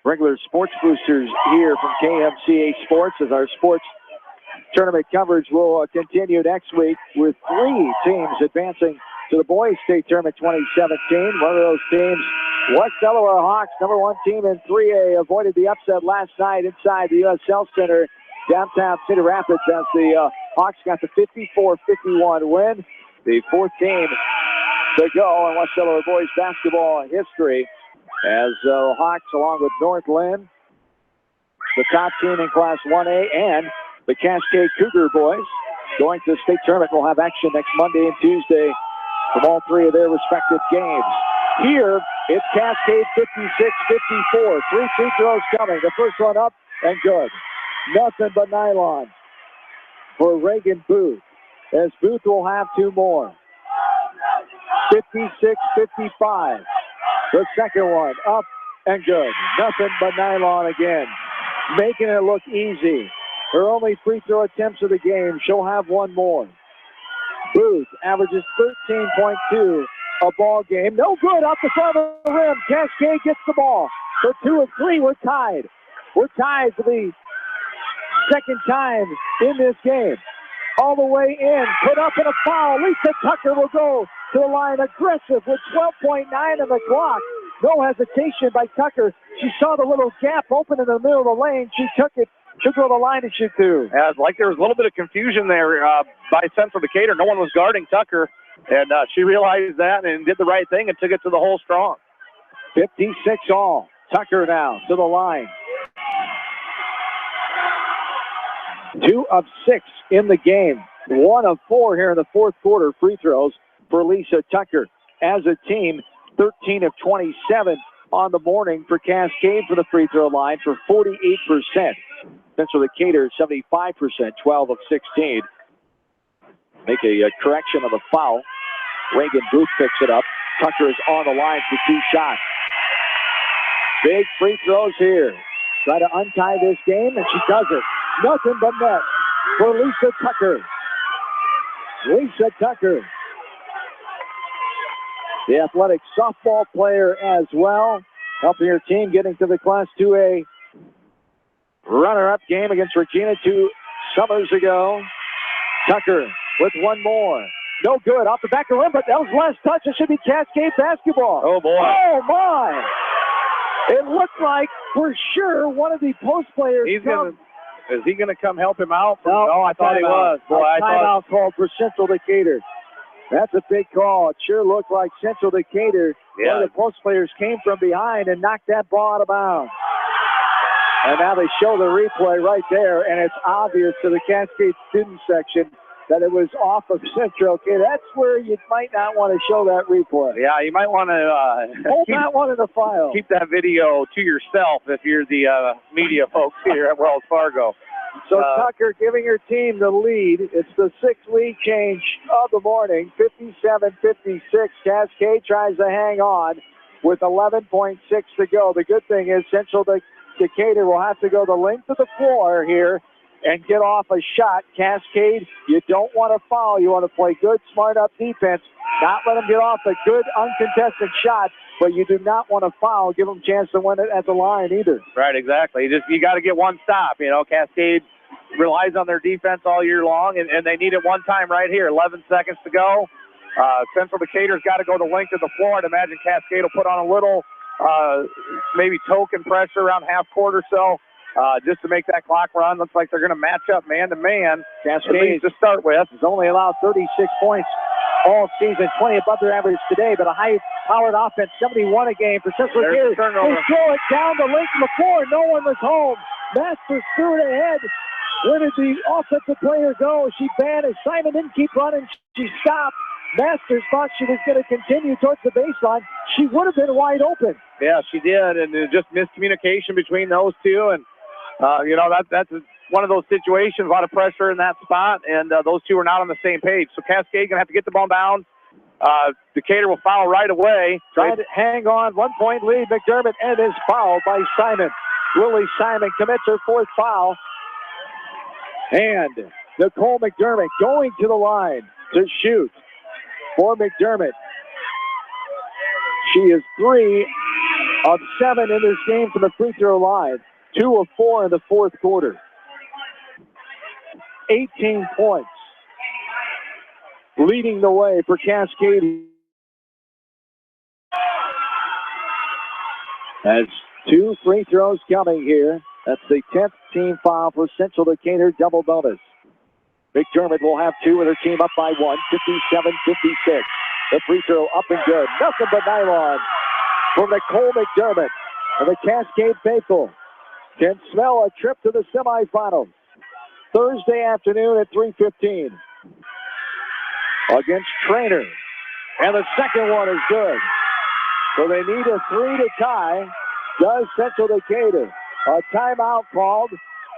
regular sports boosters here from KMCA Sports, as our sports tournament coverage will continue next week with 3 teams advancing to the Boys State Tournament 2017. One of those teams, West Delaware Hawks, number 1 team in 3A, avoided the upset last night inside the U.S. Health Center, downtown Cedar Rapids, as the Hawks got the 54-51 win. The 4th team to go in West Delaware boys basketball history, as Hawks, along with Northland, the top team in Class 1A, and the Cascade Cougar boys going to the state tournament, will have action next Monday and Tuesday from all 3 of their respective games. Here, it's Cascade 56-54. 3 free throws coming. The first one up and good. Nothing but nylon for Reagan Booth, as Booth will have 2 more. 56-55. The second one up and good. Nothing but nylon again, making it look easy. Her only free throw attempts of the game. She'll have 1 more. Booth averages 13.2 a ball game. No good off the front of the rim. Cascade gets the ball. So 2 of 3. We're tied. We're tied for the second time in this game. All the way in. Put up in a foul. Lisa Tucker will go to the line aggressive with 12.9 on the clock. No hesitation by Tucker. She saw the little gap open in the middle of the lane. She took it. She'll go to the line and shoot 2. Yeah, like there was a little bit of confusion there by Central Decatur. No one was guarding Tucker, and she realized that and did the right thing and took it to the hole strong. 56 all. Tucker now to the line. 2 of 6 in the game. 1 of 4 here in the fourth quarter free throws for Lisa Tucker. As a team, 13 of 27 on the morning for Cascade for the free throw line for 48%. Central Decatur, 75%, 12 of 16. Make a correction of the foul. Reagan Booth picks it up. Tucker is on the line for 2 shots. Big free throws here. Try to untie this game, and she does it. Nothing but net for Lisa Tucker. Lisa Tucker, the athletic softball player as well, helping her team getting to the Class 2A runner-up game against Regina 2 summers ago. Tucker with 1 more. No good. Off the back of the rim, but that was last touch. It should be Cascade basketball. Oh, boy. Oh, my. It looked like, for sure, one of the post players Is he going to come help him out? No, I thought he was. Boy, I thought. Timeout called for Central Decatur. That's a big call. It sure looked like Central Decatur. Yeah. One of the post players came from behind and knocked that ball out of bounds. And now they show the replay right there, and it's obvious to the Cascade student section that it was off of Central. Okay, that's where you might not want to show that replay. Yeah, you might want to hold that one in the file. Keep that video to yourself if you're the media folks here at Wells Fargo. So Tucker giving her team the lead. It's the sixth lead change of the morning, 57-56. Cascade tries to hang on with 11.6 to go. The good thing is Central Decatur will have to go the length of the floor here and get off a shot. Cascade, you don't want to foul. You want to play good, smart up defense. Not let them get off a good, uncontested shot, but you do not want to foul. Give them a chance to win it at the line either. Right, exactly. You got to get one stop. You know, Cascade relies on their defense all year long, and they need it one time right here. 11 seconds to go. Central Decatur's got to go the length of the floor. I'd imagine Cascade will put on a little maybe token pressure around half court or so. Just to make that clock run. Looks like they're going to match up man-to-man. Cascade to start with has only allowed 36 points all season, 20 above their average today, but a high-powered offense, 71 a game for Central Decatur. They throw it down the length of the floor. No one was home. Masters threw it ahead. Where did the offensive player go? She vanished. Simon didn't keep running. She stopped. Masters thought she was going to continue towards the baseline. She would have been wide open. Yeah, she did, and just miscommunication between those two, and you know, that's one of those situations, a lot of pressure in that spot, and those two are not on the same page. So Cascade going to have to get the ball down. Decatur will foul right away. Trying to hang on, 1 point lead. McDermott and is fouled by Simon. Lily Simon commits her fourth foul. And Nicole McDermott going to the line to shoot for McDermott. She is 3 of 7 in this game from the free throw line. 2 of 4 in the fourth quarter. 18 points. Leading the way for Cascade. As 2 free throws coming here. That's the 10th team foul for Central Decatur, double bonus. McDermott will have 2 with her team up by 1, 57-56. The free throw up and good. Nothing but nylon from Nicole McDermott. And the Cascade faithful can smell a trip to the semifinals. Thursday afternoon at 3:15 against Trainer. And the second one is good. So they need a 3 to tie. Does Central Decatur. A timeout called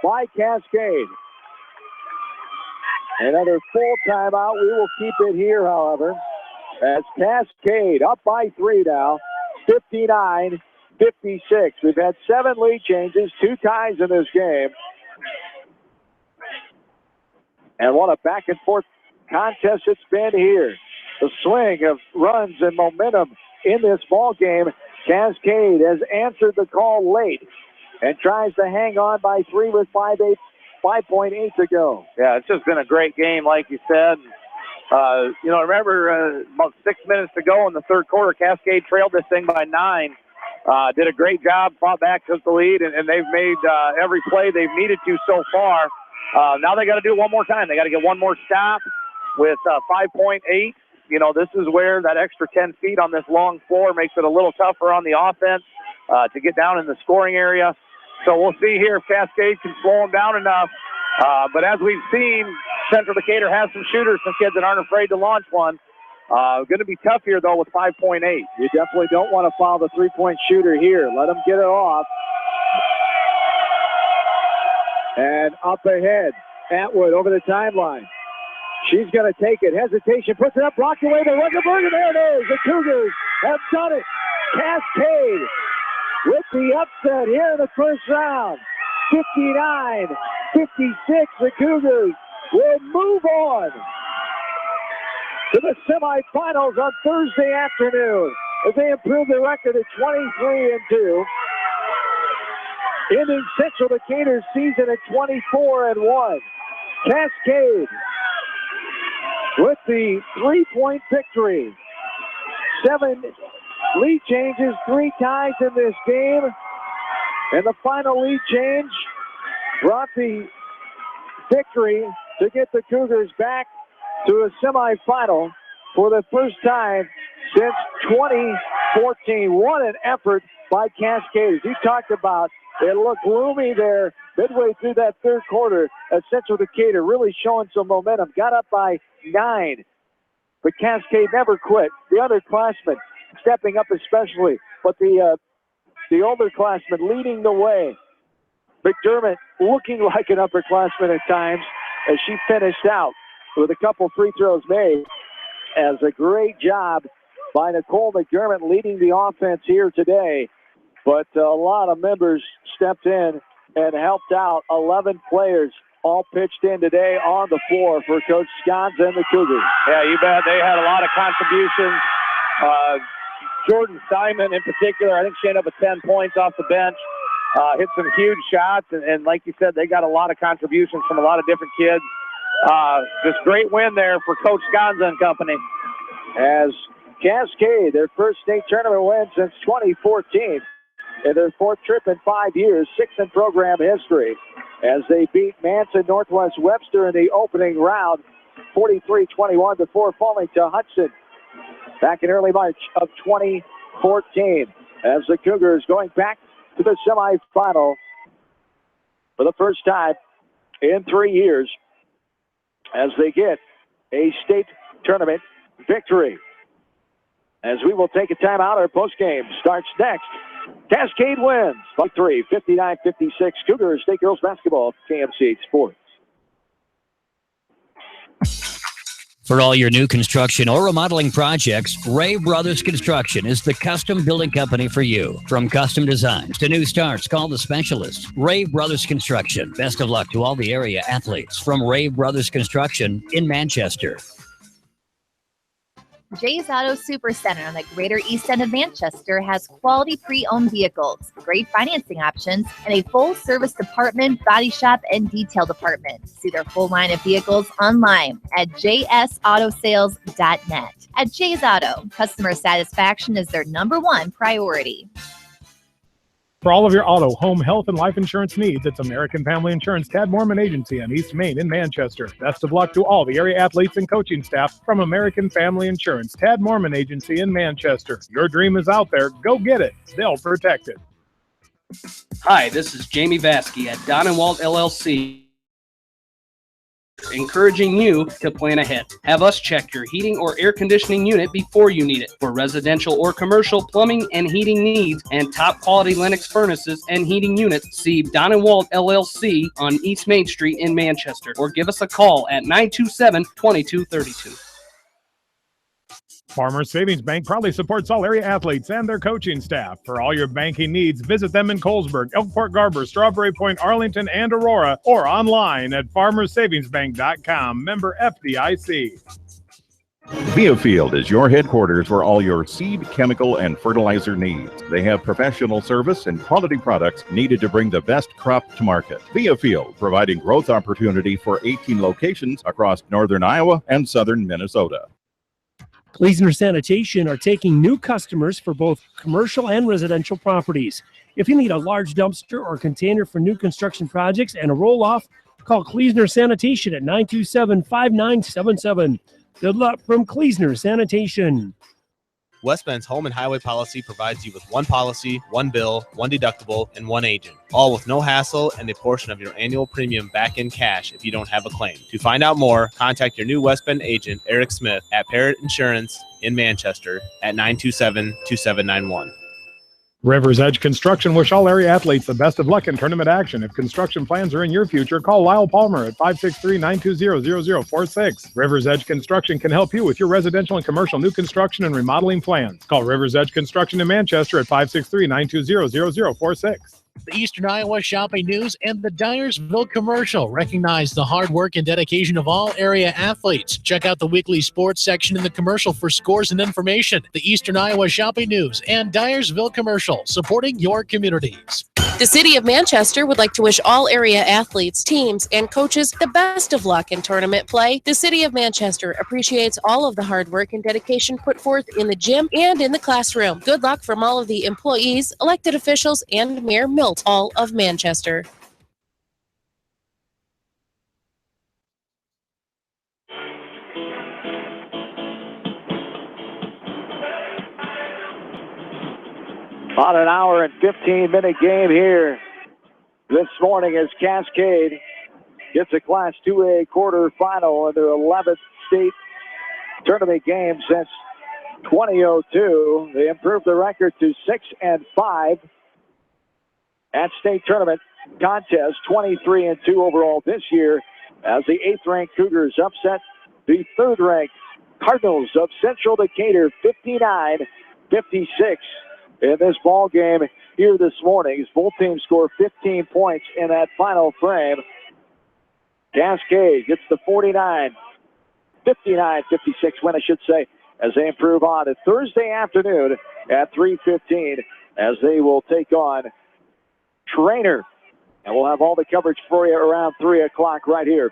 by Cascade. Another full timeout. We will keep it here, however, as Cascade up by 3 now, 59-56. We've had 7 lead changes, 2 ties in this game. And what a back-and-forth contest it's been here. The swing of runs and momentum in this ball game. Cascade has answered the call late and tries to hang on by 3 with 5.8 to go. Yeah, it's just been a great game, like you said. You know, remember about 6 minutes to go in the third quarter, Cascade trailed this thing by 9. Did a great job, fought back, took the lead, and they've made every play they've needed to so far. Now they got to do it one more time. They got to get one more stop with 5.8. You know, this is where that extra 10 feet on this long floor makes it a little tougher on the offense to get down in the scoring area. So we'll see here if Cascade can slow them down enough. But as we've seen, Central Decatur has some shooters, some kids that aren't afraid to launch one. Going to be tough here, though, with 5.8. You definitely don't want to foul the three-point shooter here. Let them get it off. And up ahead, Atwood over the timeline. She's going to take it. Hesitation, puts it up, blocked away by Ruckenberg, and there it is. The Cougars have done it. Cascade with the upset here in the first round. 59-56, the Cougars will move on to the semifinals on Thursday afternoon as they improve their record to 23-2. Ending Central Decatur's season at 24-1. Cascade with the 3-point victory. 7 lead changes, 3 ties in this game. And the final lead change brought the victory to get the Cougars back to a semifinal for the first time since 2014. What an effort by Cascade. As you talked about, it looked gloomy there midway through that third quarter. Central Decatur really showing some momentum. Got up by 9. But Cascade never quit. The underclassmen stepping up especially. But the underclassmen leading the way. McDermott looking like an upperclassman at times as she finished out with a couple free throws made. As a great job by Nicole McDermott leading the offense here today. But a lot of members stepped in and helped out. 11 players all pitched in today on the floor for Coach Sconza and the Cougars. Yeah, you bet. They had a lot of contributions. Jordan Simon in particular, I think she ended up with 10 points off the bench. Hit some huge shots, and like you said, they got a lot of contributions from a lot of different kids. Just great win there for Coach Sconza and company. As Cascade, their first state tournament win since 2014, in their fourth trip in 5 years, 6th in program history, as they beat Manson Northwest Webster in the opening round, 43-21 before falling to Hudson back in early March of 2014. As the Cougars going back to the semifinal for the first time in 3 years, as they get a state tournament victory. As we will take a timeout, our postgame starts next. Cascade wins by 3, 59-56. Cougars State Girls Basketball, KMCH Sports. For all your new construction or remodeling projects, Ray Brothers Construction is the custom building company for you. From custom designs to new starts, call the specialists. Ray Brothers Construction. Best of luck to all the area athletes from Ray Brothers Construction in Manchester. Jay's Auto Supercenter on the Greater East End of Manchester has quality pre-owned vehicles, great financing options, and a full-service department, body shop, and detail department. See their full line of vehicles online at jsautosales.net. At Jay's Auto, customer satisfaction is their #1 priority. For all of your auto, home, health, and life insurance needs, it's American Family Insurance Tad Mormon Agency on East Main in Manchester. Best of luck to all the area athletes and coaching staff from American Family Insurance Tad Mormon Agency in Manchester. Your dream is out there. Go get it. They'll protect it. Hi, this is Jamie Vasky at Don & Walt LLC, encouraging you to plan ahead. Have us check your heating or air conditioning unit before you need it. For residential or commercial plumbing and heating needs and top quality Lennox furnaces and heating units, see Don & Walt LLC on East Main Street in Manchester, or give us a call at 927-2232. Farmers Savings Bank proudly supports all area athletes and their coaching staff. For all your banking needs, visit them in Colesburg, Elkport Garber, Strawberry Point, Arlington, and Aurora, or online at farmersavingsbank.com. Member FDIC. Viafield is your headquarters for all your seed, chemical, and fertilizer needs. They have professional service and quality products needed to bring the best crop to market. Viafield, providing growth opportunity for 18 locations across northern Iowa and southern Minnesota. Kleesner Sanitation are taking new customers for both commercial and residential properties. If you need a large dumpster or container for new construction projects and a roll-off, call Kleesner Sanitation at 927-5977. Good luck from Kleesner Sanitation. West Bend's home and highway policy provides you with one policy, one bill, one deductible, and one agent, all with no hassle and a portion of your annual premium back in cash if you don't have a claim. To find out more, contact your new West Bend agent, Eric Smith, at Parrott Insurance in Manchester at 927-2791. River's Edge Construction wish all area athletes the best of luck in tournament action. If construction plans are in your future, call Lyle Palmer at 563-920-0046. River's Edge Construction can help you with your residential and commercial new construction and remodeling plans. Call River's Edge Construction in Manchester at 563-920-0046. The Eastern Iowa Shopping News and the Dyersville Commercial recognize the hard work and dedication of all area athletes. Check out the weekly sports section in the commercial for scores and information. The Eastern Iowa Shopping News and Dyersville Commercial, supporting your communities. The City of Manchester would like to wish all area athletes, teams, and coaches the best of luck in tournament play. The City of Manchester appreciates all of the hard work and dedication put forth in the gym and in the classroom. Good luck from all of the employees, elected officials, and Mayor Milt, all of Manchester. About an hour and 15-minute game here this morning as Cascade gets a Class 2A quarterfinal in their 11th state tournament game since 2002. They improved the record to 6-5 at state tournament contest, 23-2 overall this year, as the 8th-ranked Cougars upset the 3rd-ranked Cardinals of Central Decatur 59-56 in this ball game here this morning. Both teams score 15 points in that final frame. Cascade gets the 59-56 win, I should say, as they improve on a Thursday afternoon at 3:15 as they will take on Trainer. And we'll have all the coverage for you around 3 o'clock right here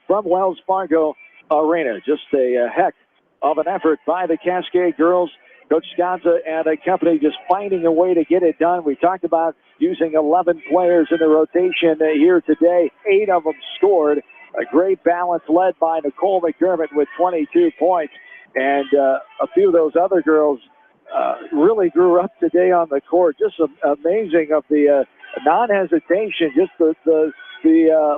from Wells Fargo Arena. Just a heck of an effort by the Cascade girls. Coach Sconza and a company just finding a way to get it done. We talked about using 11 players in the rotation here today. 8 of them scored. A great balance led by Nicole McDermott with 22 points. And a few of those other girls really grew up today on the court. Just amazing of the non-hesitation, just the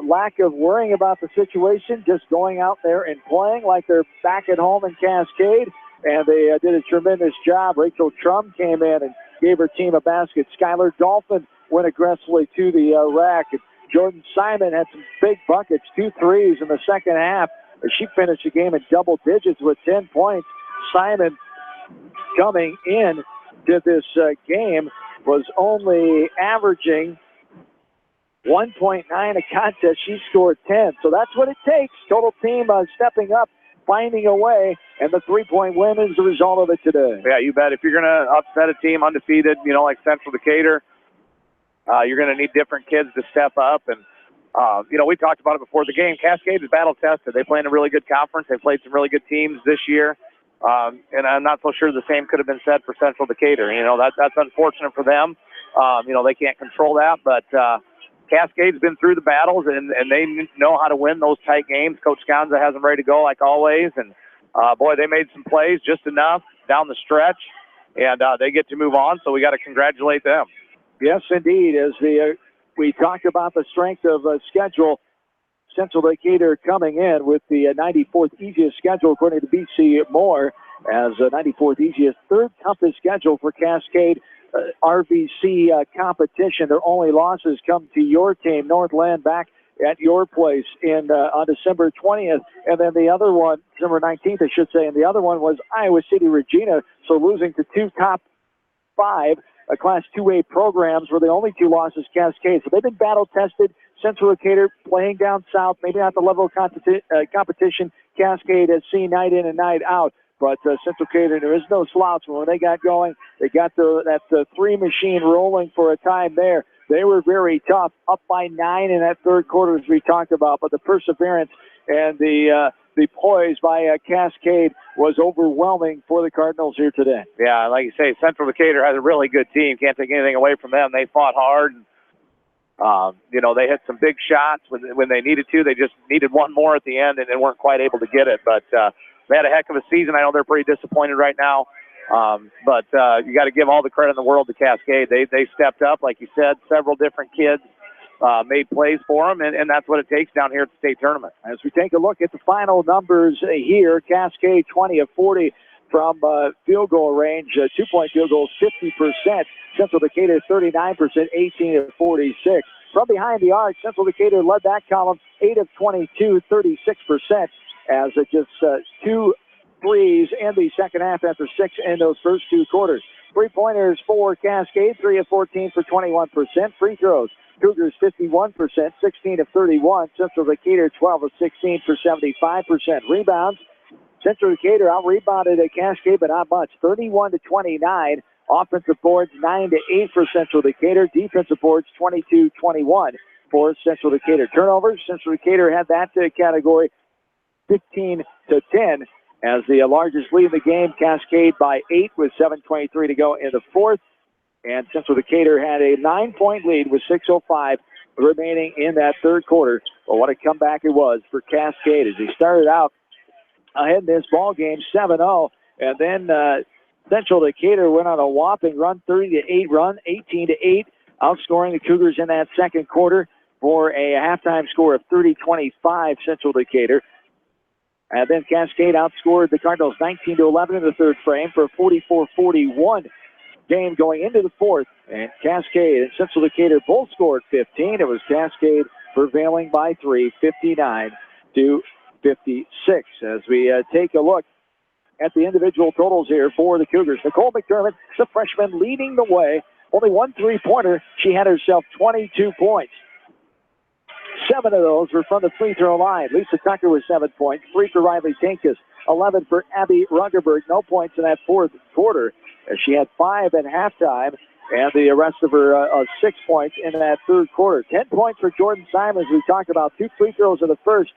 lack of worrying about the situation, just going out there and playing like they're back at home in Cascade. And they did a tremendous job. Rachel Trum came in and gave her team a basket. Skylar Dolphin went aggressively to the rack. And Jordan Simon had some big buckets, 2 threes in the second half. She finished the game in double digits with 10 points. Simon, coming in to this game, was only averaging 1.9 a contest. She scored 10. So that's what it takes. Total team stepping up, finding a way, and the 3-point win is the result of it today. Yeah, you bet. If you're going to upset a team undefeated, like Central Decatur, you're going to need different kids to step up. And, we talked about it before the game. Cascade is battle-tested. They play in a really good conference. They played some really good teams this year. And I'm not so sure the same could have been said for Central Decatur. That's unfortunate for them. They can't control that. But Cascade's been through the battles, and they know how to win those tight games. Coach Sconza has them ready to go like always. And, they made some plays, just enough down the stretch. And they get to move on, so we got to congratulate them. Yes, indeed. As we talked about the strength of schedule, Central Decatur coming in with the 94th easiest schedule according to BC Moore, as 94th easiest, third toughest schedule for Cascade RVC competition. Their only losses come to your team, Northland, back at your place on December 20th, and then the other one, December 19th, I should say, and the other one was Iowa City Regina. So losing to 2 top 5 Class 2A programs were the only 2 losses Cascade. So they've been battle-tested. Central Decatur playing down south, maybe not the level of competition Cascade has seen night in and night out. But Central Decatur, there is no slouch. When they got going, they got that 3 machine rolling for a time there. They were very tough, up by 9 in that third quarter, as we talked about. But the perseverance and the poise by Cascade was overwhelming for the Cardinals here today. Yeah, like you say, Central Decatur has a really good team. Can't take anything away from them. They fought hard. They hit some big shots when they needed to. They just needed one more at the end and weren't quite able to get it. But they had a heck of a season. I know they're pretty disappointed right now. But you got to give all the credit in the world to Cascade. They stepped up, like you said. Several different kids made plays for them, and that's what it takes down here at the state tournament. As we take a look at the final numbers here, Cascade 20 of 40 from field goal range, 2-point field goals 50%. Central Decatur 39%, 18 of 46. From behind the arc, Central Decatur led that column, 8 of 22, 36%, as just 2 threes in the second half after 6 in those first 2 quarters. 3-pointers for Cascade, 3 of 14 for 21%. Free throws, Cougars 51%, 16 of 31. Central Decatur 12 of 16 for 75%. Rebounds, Central Decatur out-rebounded at Cascade, but not much, 31-29. Offensive boards 9-8 for Central Decatur. Defensive boards 22-21 for Central Decatur. Turnovers, Central Decatur had that category 15-10 as the largest lead in the game. Cascade by 8 with 7:23 to go in the fourth. And Central Decatur had a 9-point lead with 6:05 remaining in that third quarter. But what a comeback it was for Cascade as he started out ahead in this ball game 7-0, and then Central Decatur went on a whopping run, 30-8 run, 18-8, outscoring the Cougars in that second quarter for a halftime score of 30-25 Central Decatur. And then Cascade outscored the Cardinals 19-11 in the third frame for a 44-41 game going into the fourth. And Cascade and Central Decatur both scored 15. It was Cascade prevailing by 3, 59-56. As we take a look at the individual totals here for the Cougars. Nicole McDermott, the freshman, leading the way. Only one three-pointer. She had herself 22 points. 7 of those were from the free throw line. Lisa Tucker with 7 points. 3 for Riley Tinkus. 11 for Abby Rungerberg. No points in that fourth quarter. She had 5 at halftime, and the rest of her 6 points in that third quarter. 10 points for Jordan Simons. We talked about 2 free throws in the first.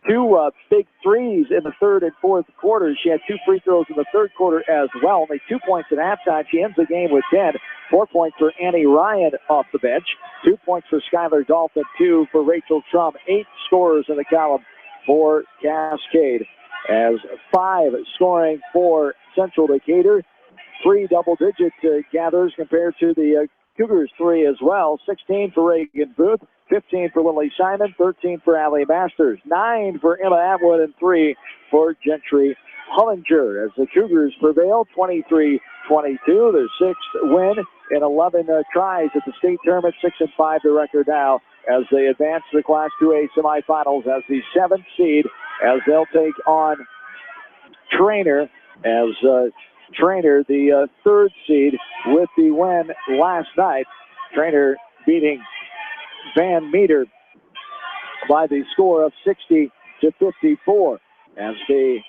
2 big threes in the third and fourth quarters. She had 2 free throws in the third quarter as well. Only 2 points at halftime. She ends the game with 10. 4 points for Annie Ryan off the bench. 2 points for Skylar Dolphin. 2 for Rachel Trump. 8 scorers in the column for Cascade. As 5 scoring for Central Decatur. 3 double-digit gatherers compared to the Cougars 3 as well. 16 for Reagan Booth. 15 for Lily Simon, 13 for Allie Masters, 9 for Emma Atwood, and 3 for Gentry Hollinger. As the Cougars prevail, 23-22, their 6th win in 11 tries at the state tournament, 6-5 the record now as they advance to the Class 2A semifinals as the 7th seed, as they'll take on Trainer, as Trainer, the 3rd seed, with the win last night. Trainer beating Van Meter by the score of 60-54 as the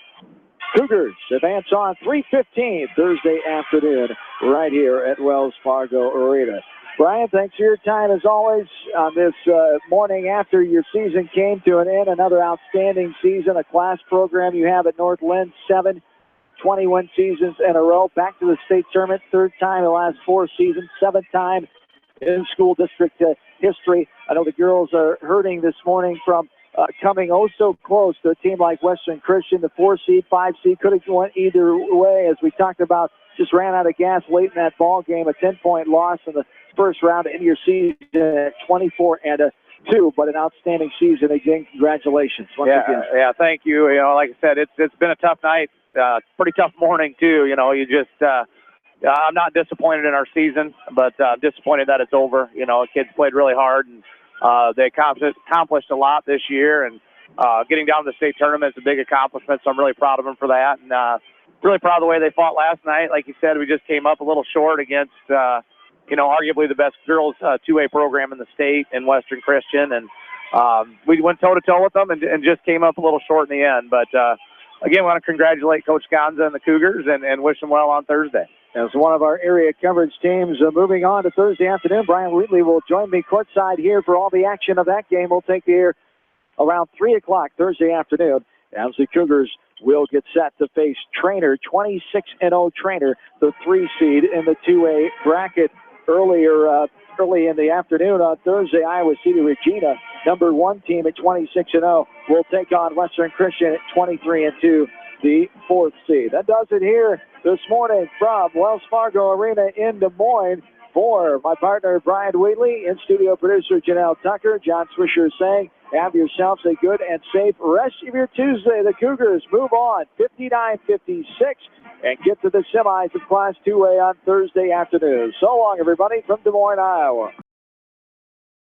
Cougars advance on 3:15 Thursday afternoon right here at Wells Fargo Arena. Brian, thanks for your time as always on this morning after your season came to an end. Another outstanding season, a class program you have at North Lynn, 21 seasons in a row, back to the state tournament, 3rd time in the last 4 seasons, 7th time in school district history. I know the girls are hurting this morning from coming oh so close to a team like Western Christian. The 4 seed, 5 seed could have went either way, as we talked about. Just ran out of gas late in that ball game. A 10-point loss in the first round to end your season at 24-2. But an outstanding season again. Congratulations once again. Yeah, thank you. You know, like I said, it's been a tough night. Pretty tough morning too. You know, you just. I'm not disappointed in our season, but disappointed that it's over. You know, kids played really hard, and they accomplished a lot this year. And getting down to the state tournament is a big accomplishment, so I'm really proud of them for that. And really proud of the way they fought last night. Like you said, we just came up a little short against, arguably the best girls 2A program in the state in Western Christian. And we went toe-to-toe with them and just came up a little short in the end. But, again, I want to congratulate Coach Gonza and the Cougars and wish them well on Thursday. As one of our area coverage teams moving on to Thursday afternoon, Brian Wheatley will join me courtside here for all the action of that game. We'll take the air around 3 o'clock Thursday afternoon as the Cougars will get set to face Trainer, 26-0 Trainer, the 3 seed in the 2A bracket. Early in the afternoon on Thursday, Iowa City Regina, number 1 team at 26-0, will take on Western Christian at 23-2. The 4th seed. That does it here this morning from Wells Fargo Arena in Des Moines. For my partner Brian Wheatley, in studio producer Janelle Tucker, John Swisher saying, have yourselves a good and safe rest of your Tuesday. The Cougars move on 59-56 and get to the semis of Class 2A on Thursday afternoon. So long, everybody, from Des Moines, Iowa.